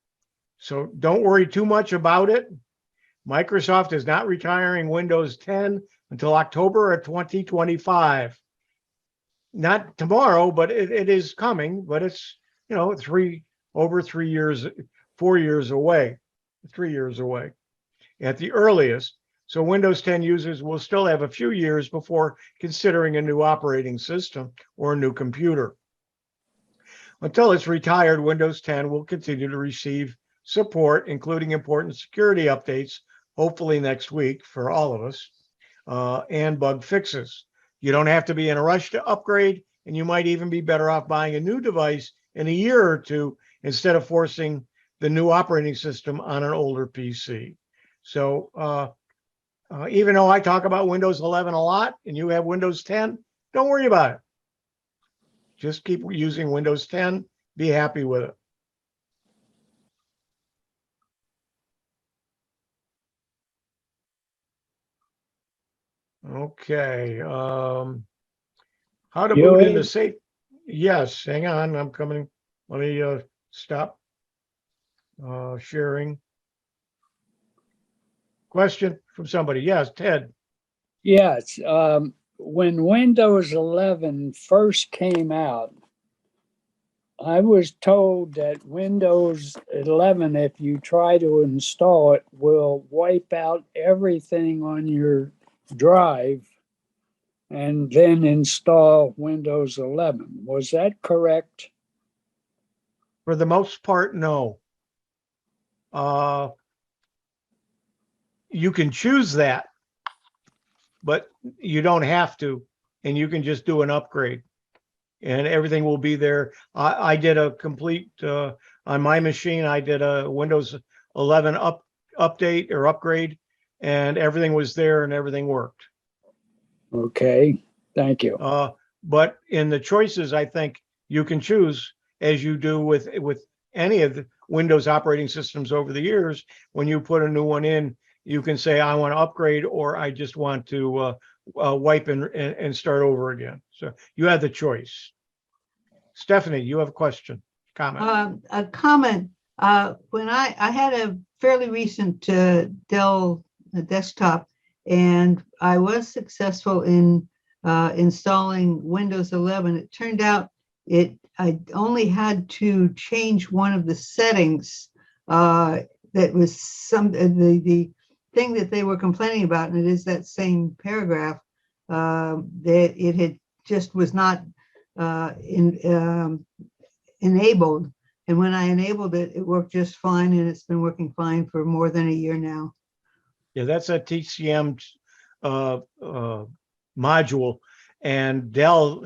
don't worry too much about it. Microsoft is not retiring Windows 10 until October of 2025. Not tomorrow, but it is coming, but it's, over 3 years, 4 years away, 3 years away at the earliest. So Windows 10 users will still have a few years before considering a new operating system or a new computer. Until it's retired, Windows 10 will continue to receive support, including important security updates, hopefully next week for all of us, and bug fixes. You don't have to be in a rush to upgrade, and you might even be better off buying a new device in a year or two instead of forcing the new operating system on an older PC. So even though I talk about Windows 11 a lot and you have Windows 10, don't worry about it. Just keep using Windows 10. Be happy with it. Okay. How to boot into safe? Yes, hang on. I'm coming. Let me stop sharing. Question from somebody. Yes, Ted. Yes. When Windows 11 first came out, I was told that Windows 11, if you try to install it, will wipe out everything on your drive and then install Windows 11. Was that correct? For the most part, no. You can choose that, but you don't have to, and you can just do an upgrade and everything will be there. I did a complete, on my machine, I did a Windows 11 update or upgrade, and everything was there and everything worked. Okay, thank you. But in the choices, I think you can choose, as you do with any of the Windows operating systems over the years. When you put a new one in, you can say, I want to upgrade, or I just want to wipe and start over again. So you have the choice. Stephanie, you have a question, comment? A comment. When I had a fairly recent Dell desktop, and I was successful in installing Windows 11. It turned out I only had to change one of the settings. That was the thing that they were complaining about, and it is that same paragraph, that it had just was not enabled. And when I enabled it, it worked just fine, and it's been working fine for more than a year now. Yeah, that's a TCM module, and Dell,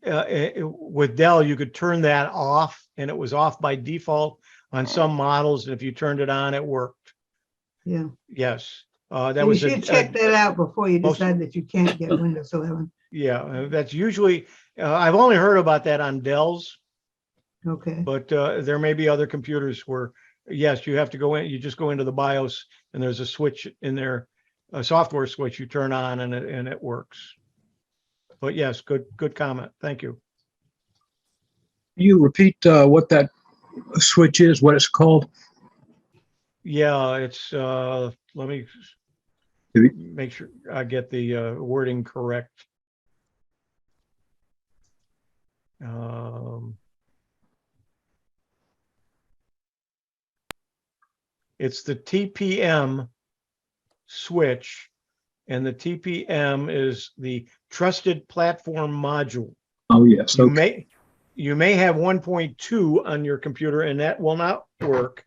with Dell, you could turn that off, and it was off by default on some models. And if you turned it on, it worked. Yeah. Yes. You should check that out before you decide that you can't get Windows 11. Yeah, that's usually, I've only heard about that on Dells. Okay. But there may be other computers where, yes, you have to go in, you just go into the BIOS and there's a switch in there, a software switch you turn on and it works. But yes, good comment. Thank you. You repeat what that switch is, what it's called? Yeah, it's, let me make sure I get the wording correct. It's the TPM switch, and the TPM is the Trusted Platform Module. Oh, yes. You may have 1.2 on your computer, and that will not work,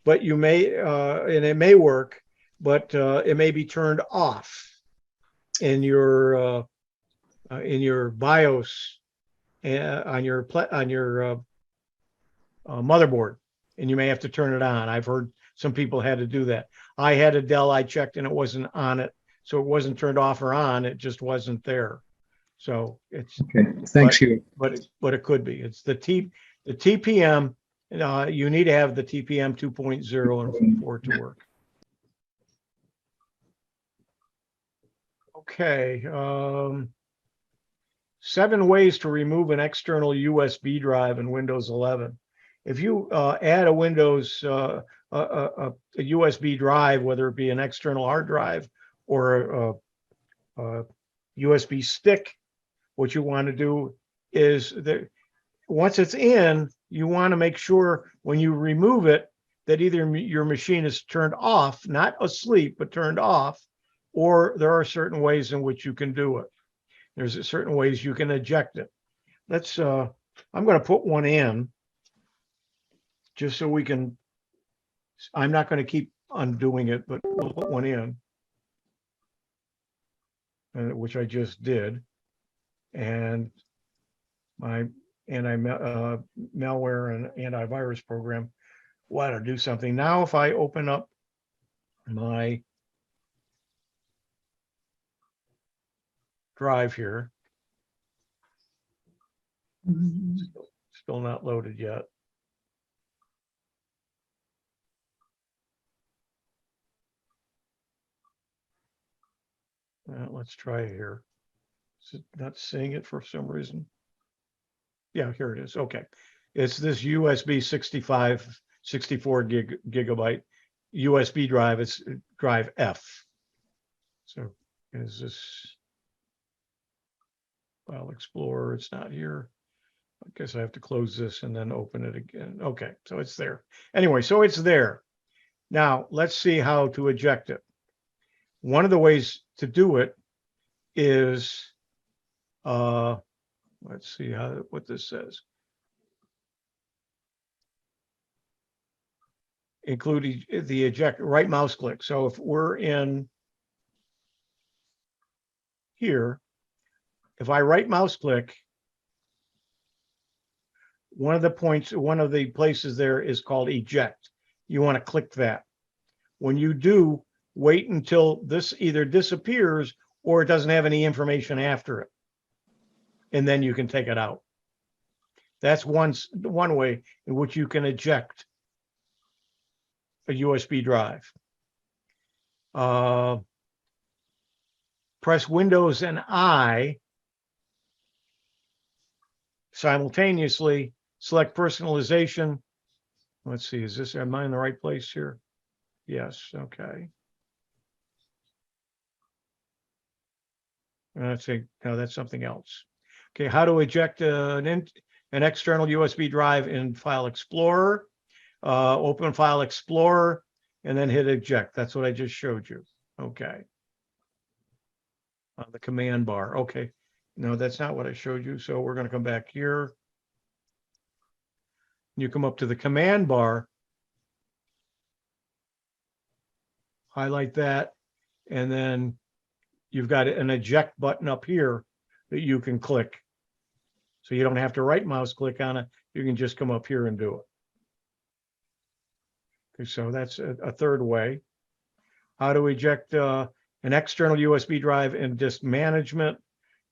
but you may, and it may work, but it may be turned off in your BIOS on your motherboard, and you may have to turn it on. I've heard some people had to do that. I had a Dell, I checked, and it wasn't on it. So it wasn't turned off or on, it just wasn't there. So it's, Okay, thanks you. but it could be. It's the TPM, you need to have the TPM 2.0 and for it to work. Okay, 7 ways to remove an external USB drive in Windows 11. If you add a Windows a USB drive, whether it be an external hard drive or a USB stick, what you want to do is that once it's in, you want to make sure when you remove it that either your machine is turned off, not asleep, but turned off, or there are certain ways in which you can do it. There's certain ways you can eject it. Let's, I'm going to put one in just so we can, I'm not going to keep undoing it, but we'll put one in, which I just did. And my malware and antivirus program want to do something. Now, if I open up my drive here, still not loaded yet. Let's try it here. Is it not seeing it for some reason? Yeah, here it is. Okay. It's this USB 64 gigabyte USB drive. It's drive F. So is this File Explorer? It's not here. I guess I have to close this and then open it again. Okay, so it's there. Anyway, so it's there. Now let's see how to eject it. One of the ways to do it is, let's see what this says. Include the eject, right mouse click. So if we're in here, if I right mouse click, one of the places there is called eject. You want to click that. When you do, wait until this either disappears or it doesn't have any information after it. And then you can take it out. That's one way in which you can eject a USB drive. Press Windows and I simultaneously, select personalization. Let's see, am I in the right place here? Yes, okay. Let's see, no, that's something else. Okay, how to eject an external USB drive in File Explorer. Open File Explorer and then hit eject. That's what I just showed you. Okay. On the command bar. Okay. No, that's not what I showed you. So we're going to come back here. You come up to the command bar, highlight that, and then you've got an eject button up here that you can click. So you don't have to right mouse click on it. You can just come up here and do it. Okay, so that's a third way. How to eject an external USB drive in disk management.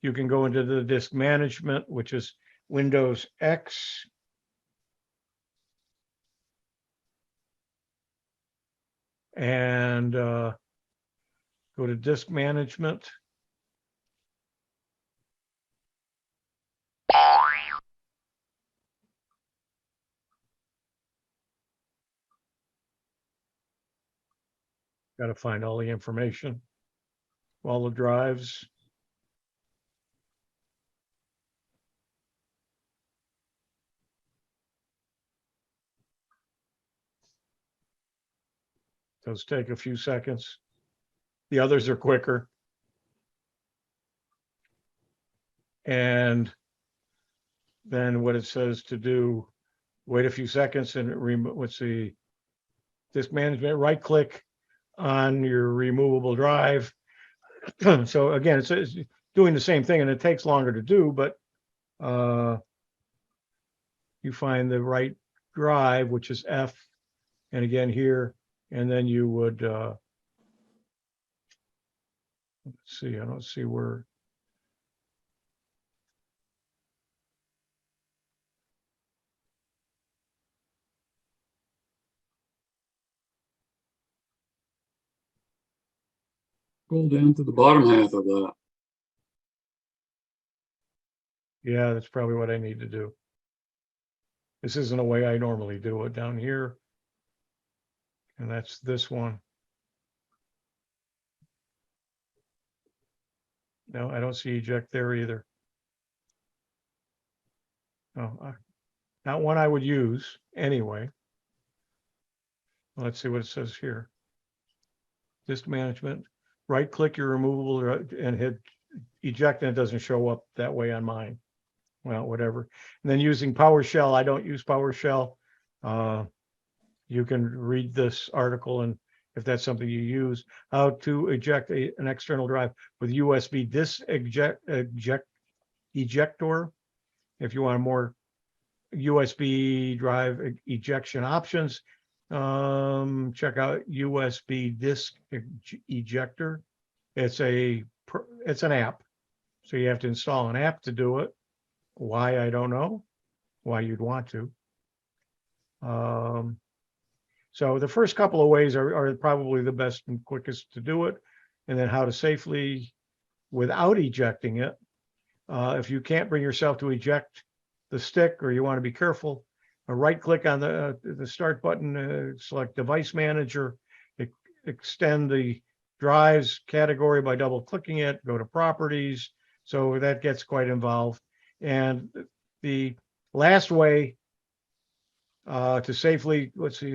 You can go into the disk management, which is Windows X. And go to disk management. Got to find all the information, all the drives. Those take a few seconds. The others are quicker. And then what it says to do, wait a few seconds and let's see, disk management, right click on your removable drive. So again, it's doing the same thing and it takes longer to do, but you find the right drive, which is F, and again here, and then you would Let's see, I don't see where. Scroll down to the bottom half of that. Yeah, that's probably what I need to do. This isn't a way I normally do it down here. And that's this one. No, I don't see eject there either. Oh, not one I would use anyway. Let's see what it says here. Disk management, right click your removable and hit eject, and it doesn't show up that way on mine. Well, whatever. And then using PowerShell, I don't use PowerShell. You can read this article, and if that's something you use, how to eject an external drive with USB disk ejector. If you want more USB drive ejection options, check out USB disk ejector. It's an app, so you have to install an app to do it. Why, I don't know why you'd want to. So the first couple of ways are probably the best and quickest to do it, and then how to safely, without ejecting it. If you can't bring yourself to eject the stick, or you want to be careful, right click on the start button, select device manager, extend the drives category by double clicking it, go to properties. So that gets quite involved. And the last way to safely, let's see,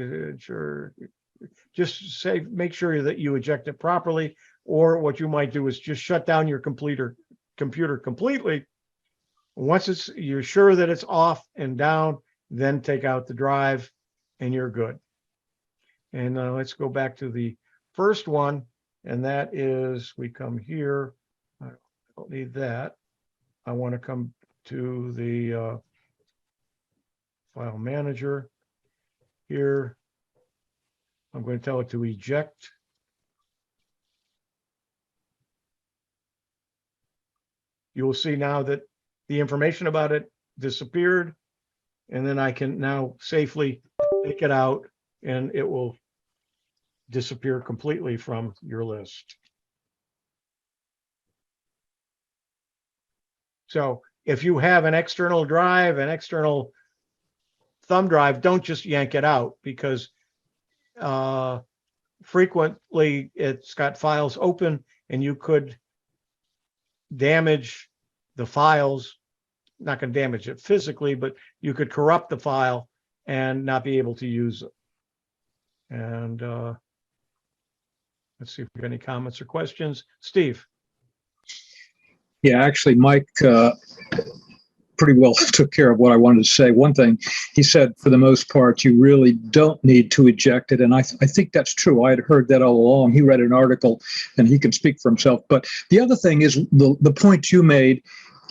just make sure that you eject it properly, or what you might do is just shut down your computer completely. Once you're sure that it's off and down, then take out the drive and you're good. And let's go back to the first one, and that is, we come here. I don't need that. I want to come to the file manager here. I'm going to tell it to eject. You will see now that the information about it disappeared, and then I can now safely take it out and it will disappear completely from your list. So if you have an external drive, an external thumb drive, don't just yank it out, because frequently it's got files open and you could damage the files. Not going to damage it physically, but you could corrupt the file and not be able to use it. And let's see if we have any comments or questions. Steve. Yeah, actually, Mike pretty well took care of what I wanted to say. One thing he said, for the most part, you really don't need to eject it. And I think that's true. I had heard that all along. He read an article and he can speak for himself. But the other thing is the point you made,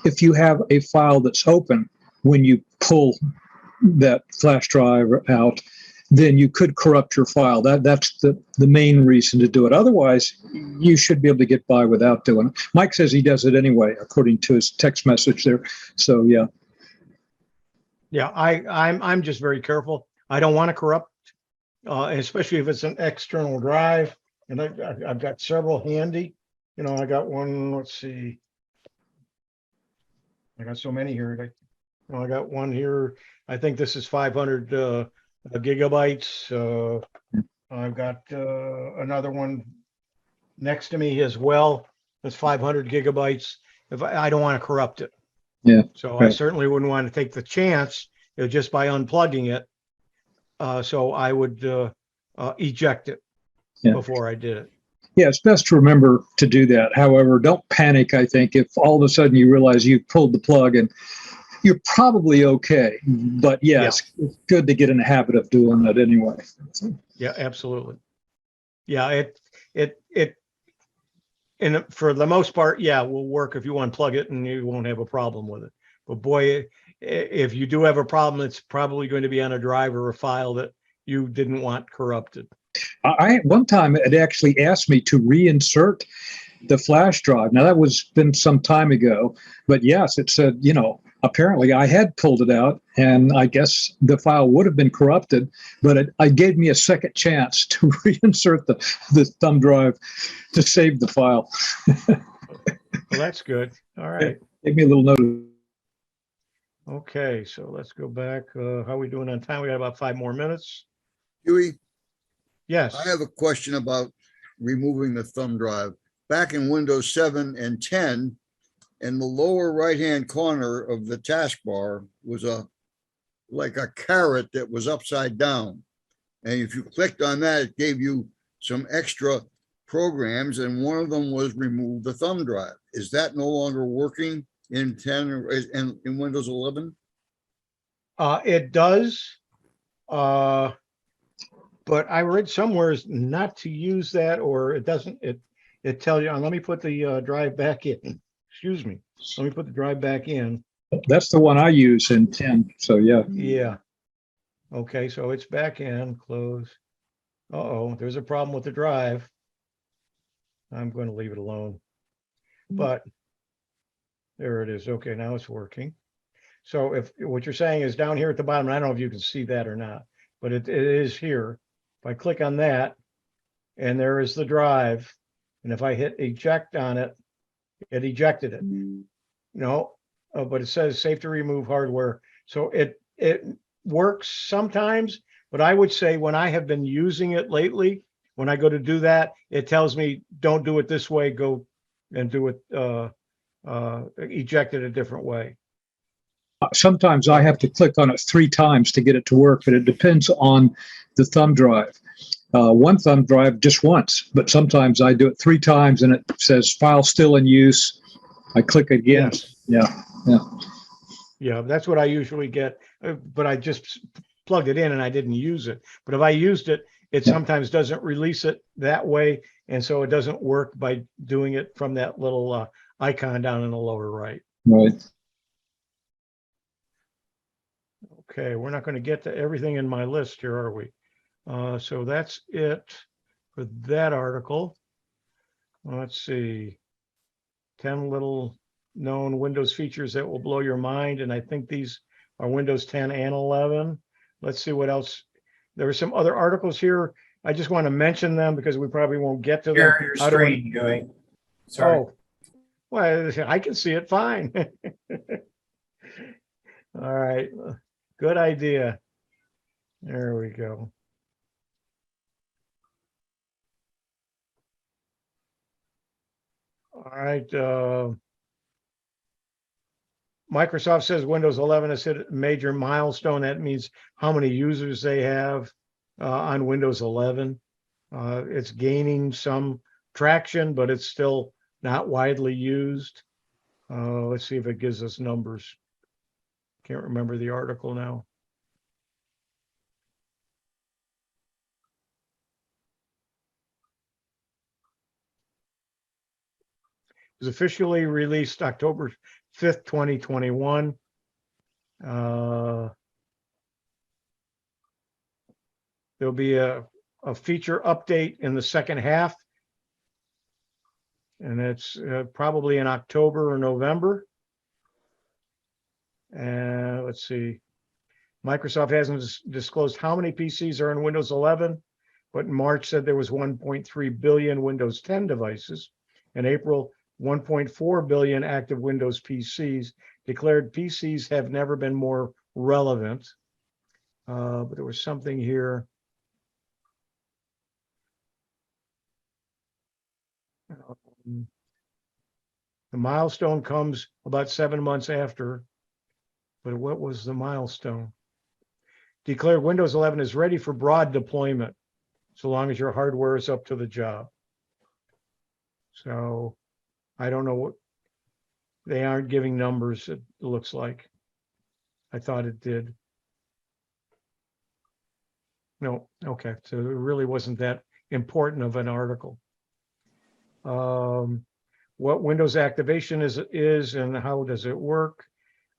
if you have a file that's open, when you pull that flash drive out, then you could corrupt your file. That's the main reason to do it. Otherwise, you should be able to get by without doing it. Mike says he does it anyway, according to his text message there. So yeah. Yeah, I'm just very careful. I don't want to corrupt, especially if it's an external drive. And I've got several handy. You know, I got one. Let's see. I got so many here. I got one here. I think this is 500 gigabytes. I've got another one next to me as well. That's 500 gigabytes. If I don't want to corrupt it. Yeah. So right. I certainly wouldn't want to take the chance, just by unplugging it. So I would eject it before I did it. Yeah, it's best to remember to do that. However, don't panic, I think, if all of a sudden you realize you've pulled the plug, and you're probably okay. But yes, it's good to get in the habit of doing that anyway. Yeah, absolutely. Yeah, and for the most part, will work if you unplug it, and you won't have a problem with it. But boy, if you do have a problem, it's probably going to be on a drive or a file that you didn't want corrupted. One time it actually asked me to reinsert the flash drive. Now that was been some time ago, but yes, it said, apparently I had pulled it out, and I guess the file would have been corrupted, but it gave me a second chance to reinsert the thumb drive to save the file. Well, that's good. All right. Gave me a little note. Okay, so let's go back. How are we doing on time? We got about 5 more minutes. Huey, Yes. I have a question about removing the thumb drive. Back in Windows 7 and 10, in the lower right-hand corner of the taskbar was like a caret that was upside down. And if you clicked on that, it gave you some extra programs, and one of them was remove the thumb drive. Is that no longer working in 10 or in Windows 11? It does. But I read somewhere not to use that, or it doesn't. It tells you. Let me put the drive back in. Excuse me. Let me put the drive back in. That's the one I use in 10. So yeah. Yeah. Okay, so it's back in. Close. Uh-oh, there's a problem with the drive. I'm going to leave it alone. But there it is. Okay, now it's working. So if what you're saying is down here at the bottom, I don't know if you can see that or not, but it is here. If I click on that, and there is the drive, and if I hit eject on it, it ejected it. But it says safe to remove hardware. So it works sometimes, but I would say when I have been using it lately, when I go to do that, it tells me don't do it this way, go and do it, eject it a different way. Sometimes I have to click on it 3 times to get it to work, but it depends on the thumb drive. One thumb drive just once, but sometimes I do it 3 times and it says file still in use. I click again. Yes. Yeah. Yeah, that's what I usually get, but I just plugged it in and I didn't use it. But if I used it, it sometimes doesn't release it that way. And so it doesn't work by doing it from that little icon down in the lower right. Right. Okay, we're not going to get to everything in my list here, are we? So that's it for that article. Let's see. 10 little known Windows features that will blow your mind. And I think these are Windows 10 and 11. Let's see what else. There are some other articles here. I just want to mention them because we probably won't get to them. Share your screen, Huey. Sorry. Oh, well, I can see it fine. All right. Good idea. There we go. All right. Microsoft says Windows 11 has hit a major milestone. That means how many users they have on Windows 11. It's gaining some traction, but it's still not widely used. Let's see if it gives us numbers. Can't remember the article now. It was officially released October 5th, 2021. There'll be a feature update in the second half. And it's probably in October or November. And let's see. Microsoft hasn't disclosed how many PCs are in Windows 11, but in March said there was 1.3 billion Windows 10 devices. In April, 1.4 billion active Windows PCs. Declared PCs have never been more relevant. But there was something here. The milestone comes about 7 months after. But what was the milestone? Declared Windows 11 is ready for broad deployment, so long as your hardware is up to the job. So I don't know what, they aren't giving numbers, it looks like. I thought it did. No, okay, so it really wasn't that important of an article. What Windows activation is and how does it work?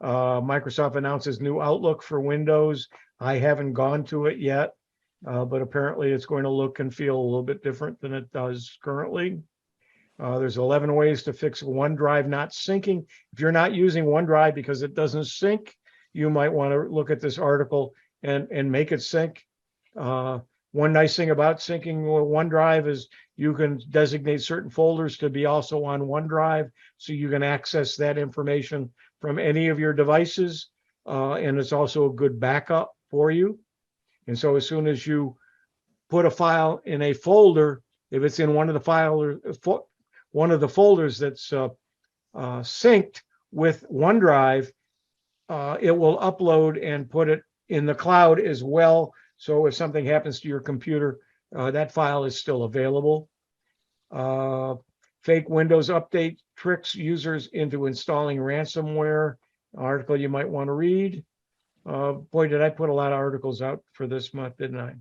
Microsoft announces new Outlook for Windows. I haven't gone to it yet. but apparently it's going to look and feel a little bit different than it does currently. There's 11 ways to fix OneDrive not syncing. If you're not using OneDrive because it doesn't sync, you might want to look at this article and make it sync. One nice thing about syncing with OneDrive is you can designate certain folders to be also on OneDrive, so you can access that information from any of your devices, and it's also a good backup for you. And so as soon as you put a file in a folder, if it's in one of the folders that's synced with OneDrive, it will upload and put it in the cloud as well. So if something happens to your computer, that file is still available. Fake Windows update tricks users into installing ransomware. Article you might want to read. Boy, did I put a lot of articles out for this month, didn't I?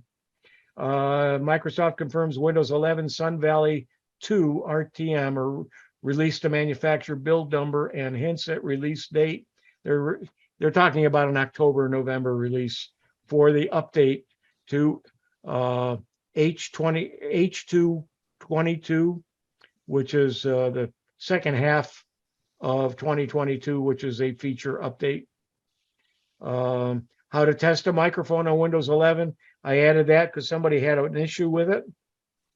Microsoft confirms Windows 11 Sun Valley 2 RTM or release to manufacturer build number and hints at release date. They're talking about an October, November release for the update to H222, which is the second half of 2022, which is a feature update. How to test a microphone on Windows 11. I added that because somebody had an issue with it.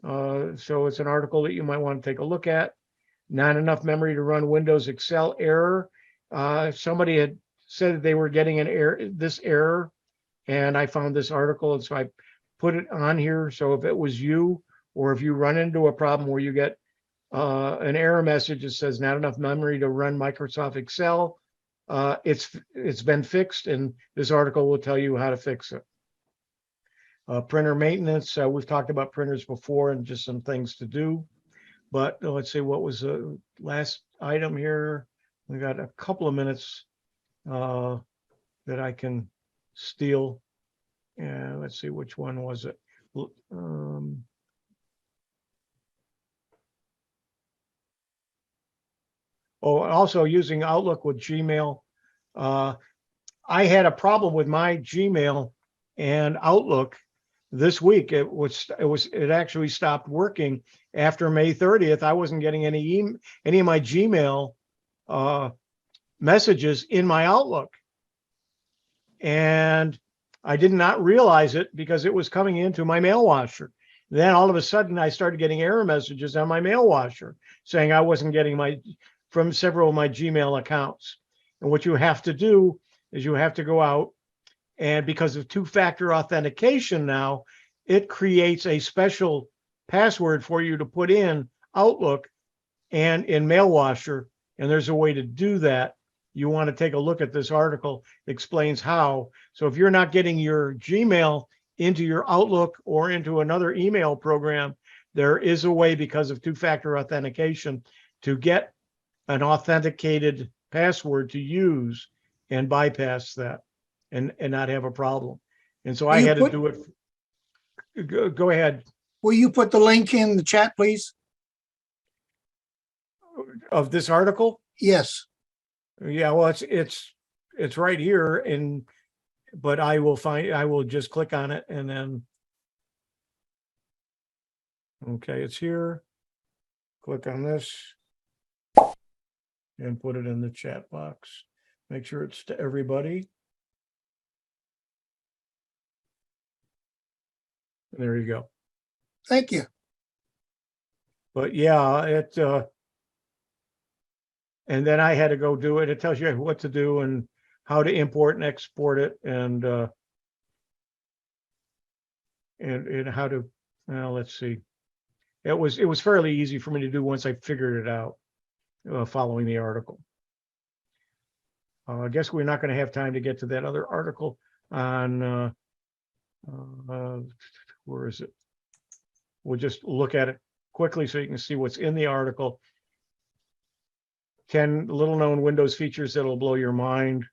So it's an article that you might want to take a look at. Not enough memory to run Windows Excel error. Somebody had said that they were getting this error, and I found this article, and so I put it on here. So if it was you, or if you run into a problem where you get an error message that says not enough memory to run Microsoft Excel, it's been fixed, and this article will tell you how to fix it. Printer maintenance. We've talked about printers before and just some things to do. But let's see, what was the last item here? We got a couple of minutes that I can steal. And let's see, which one was it? Also using Outlook with Gmail. I had a problem with my Gmail and Outlook this week. It actually stopped working after May 30th. I wasn't getting any of my Gmail messages in my Outlook, and I did not realize it because it was coming into my mail washer. Then all of a sudden I started getting error messages on my mail washer saying I wasn't getting from several of my Gmail accounts. And what you have to do is you have to go out, and because of two-factor authentication now, it creates a special password for you to put in Outlook and in Mailwasher. And there's a way to do that. You want to take a look at this article. It explains how. So if you're not getting your Gmail into your Outlook or into another email program, there is a way, because of two-factor authentication, to get an authenticated password to use and bypass that and not have a problem. And so I had to do it. Go ahead. Will you put the link in the chat, please? Of this article? Yes. Yeah, well, it's right here, but I will just click on it and then, okay, it's here. Click on this and put it in the chat box. Make sure it's to everybody. There you go. Thank you. But yeah, and then I had to go do it. It tells you what to do and how to import and export it, and how to, well, let's see. It was fairly easy for me to do once I figured it out, following the article. I guess we're not going to have time to get to that other article on, where is it? We'll just look at it quickly so you can see what's in the article. 10 little known Windows features that'll blow your mind.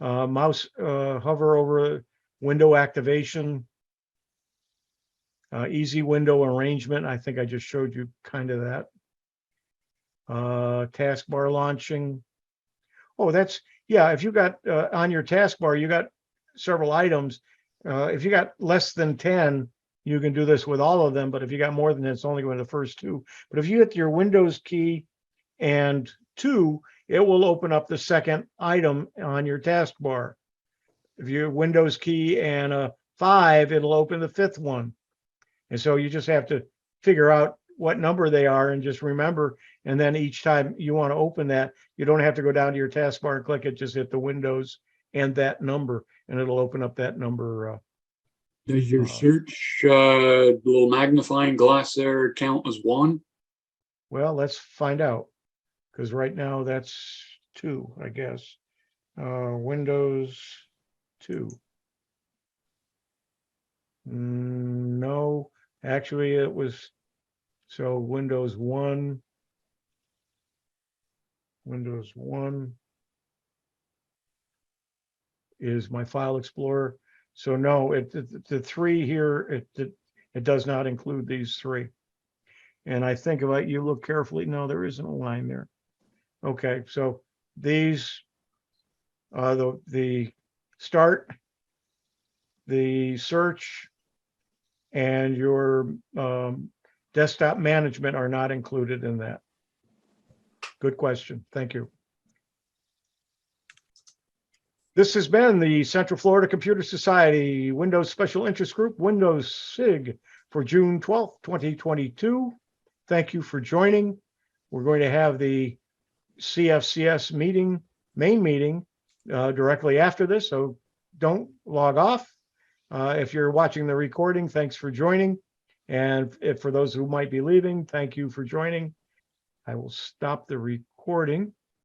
Mouse hover over window activation. Easy window arrangement. I think I just showed you kind of that. Taskbar launching. Oh, that's, yeah, if you got on your taskbar, you got several items. if you got less than 10, you can do this with all of them, but if you got more than that, it's only going to the first two. But if you hit your Windows key and 2, it will open up the second item on your taskbar. If you Windows key and a 5, it'll open the 5th one. And so you just have to figure out what number they are and just remember. And then each time you want to open that, you don't have to go down to your taskbar and click it, just hit the Windows and that number, and it'll open up that number. Does your search little magnifying glass there count as 1? Well, let's find out, because right now that's 2, I guess. Windows 2. No, actually it was, so Windows 1 is my file explorer. So no, the 3 here, it does not include these 3. And I think about, you look carefully, no, there isn't a line there. Okay, so these are the start, the search, and your desktop management are not included in that. Good question. Thank you. This has been the Central Florida Computer Society Windows Special Interest Group, Windows SIG, for June 12th, 2022. Thank you for joining. We're going to have the CFCS meeting, main meeting, directly after this, so don't log off. If you're watching the recording, thanks for joining. And if for those who might be leaving, thank you for joining. I will stop the recording.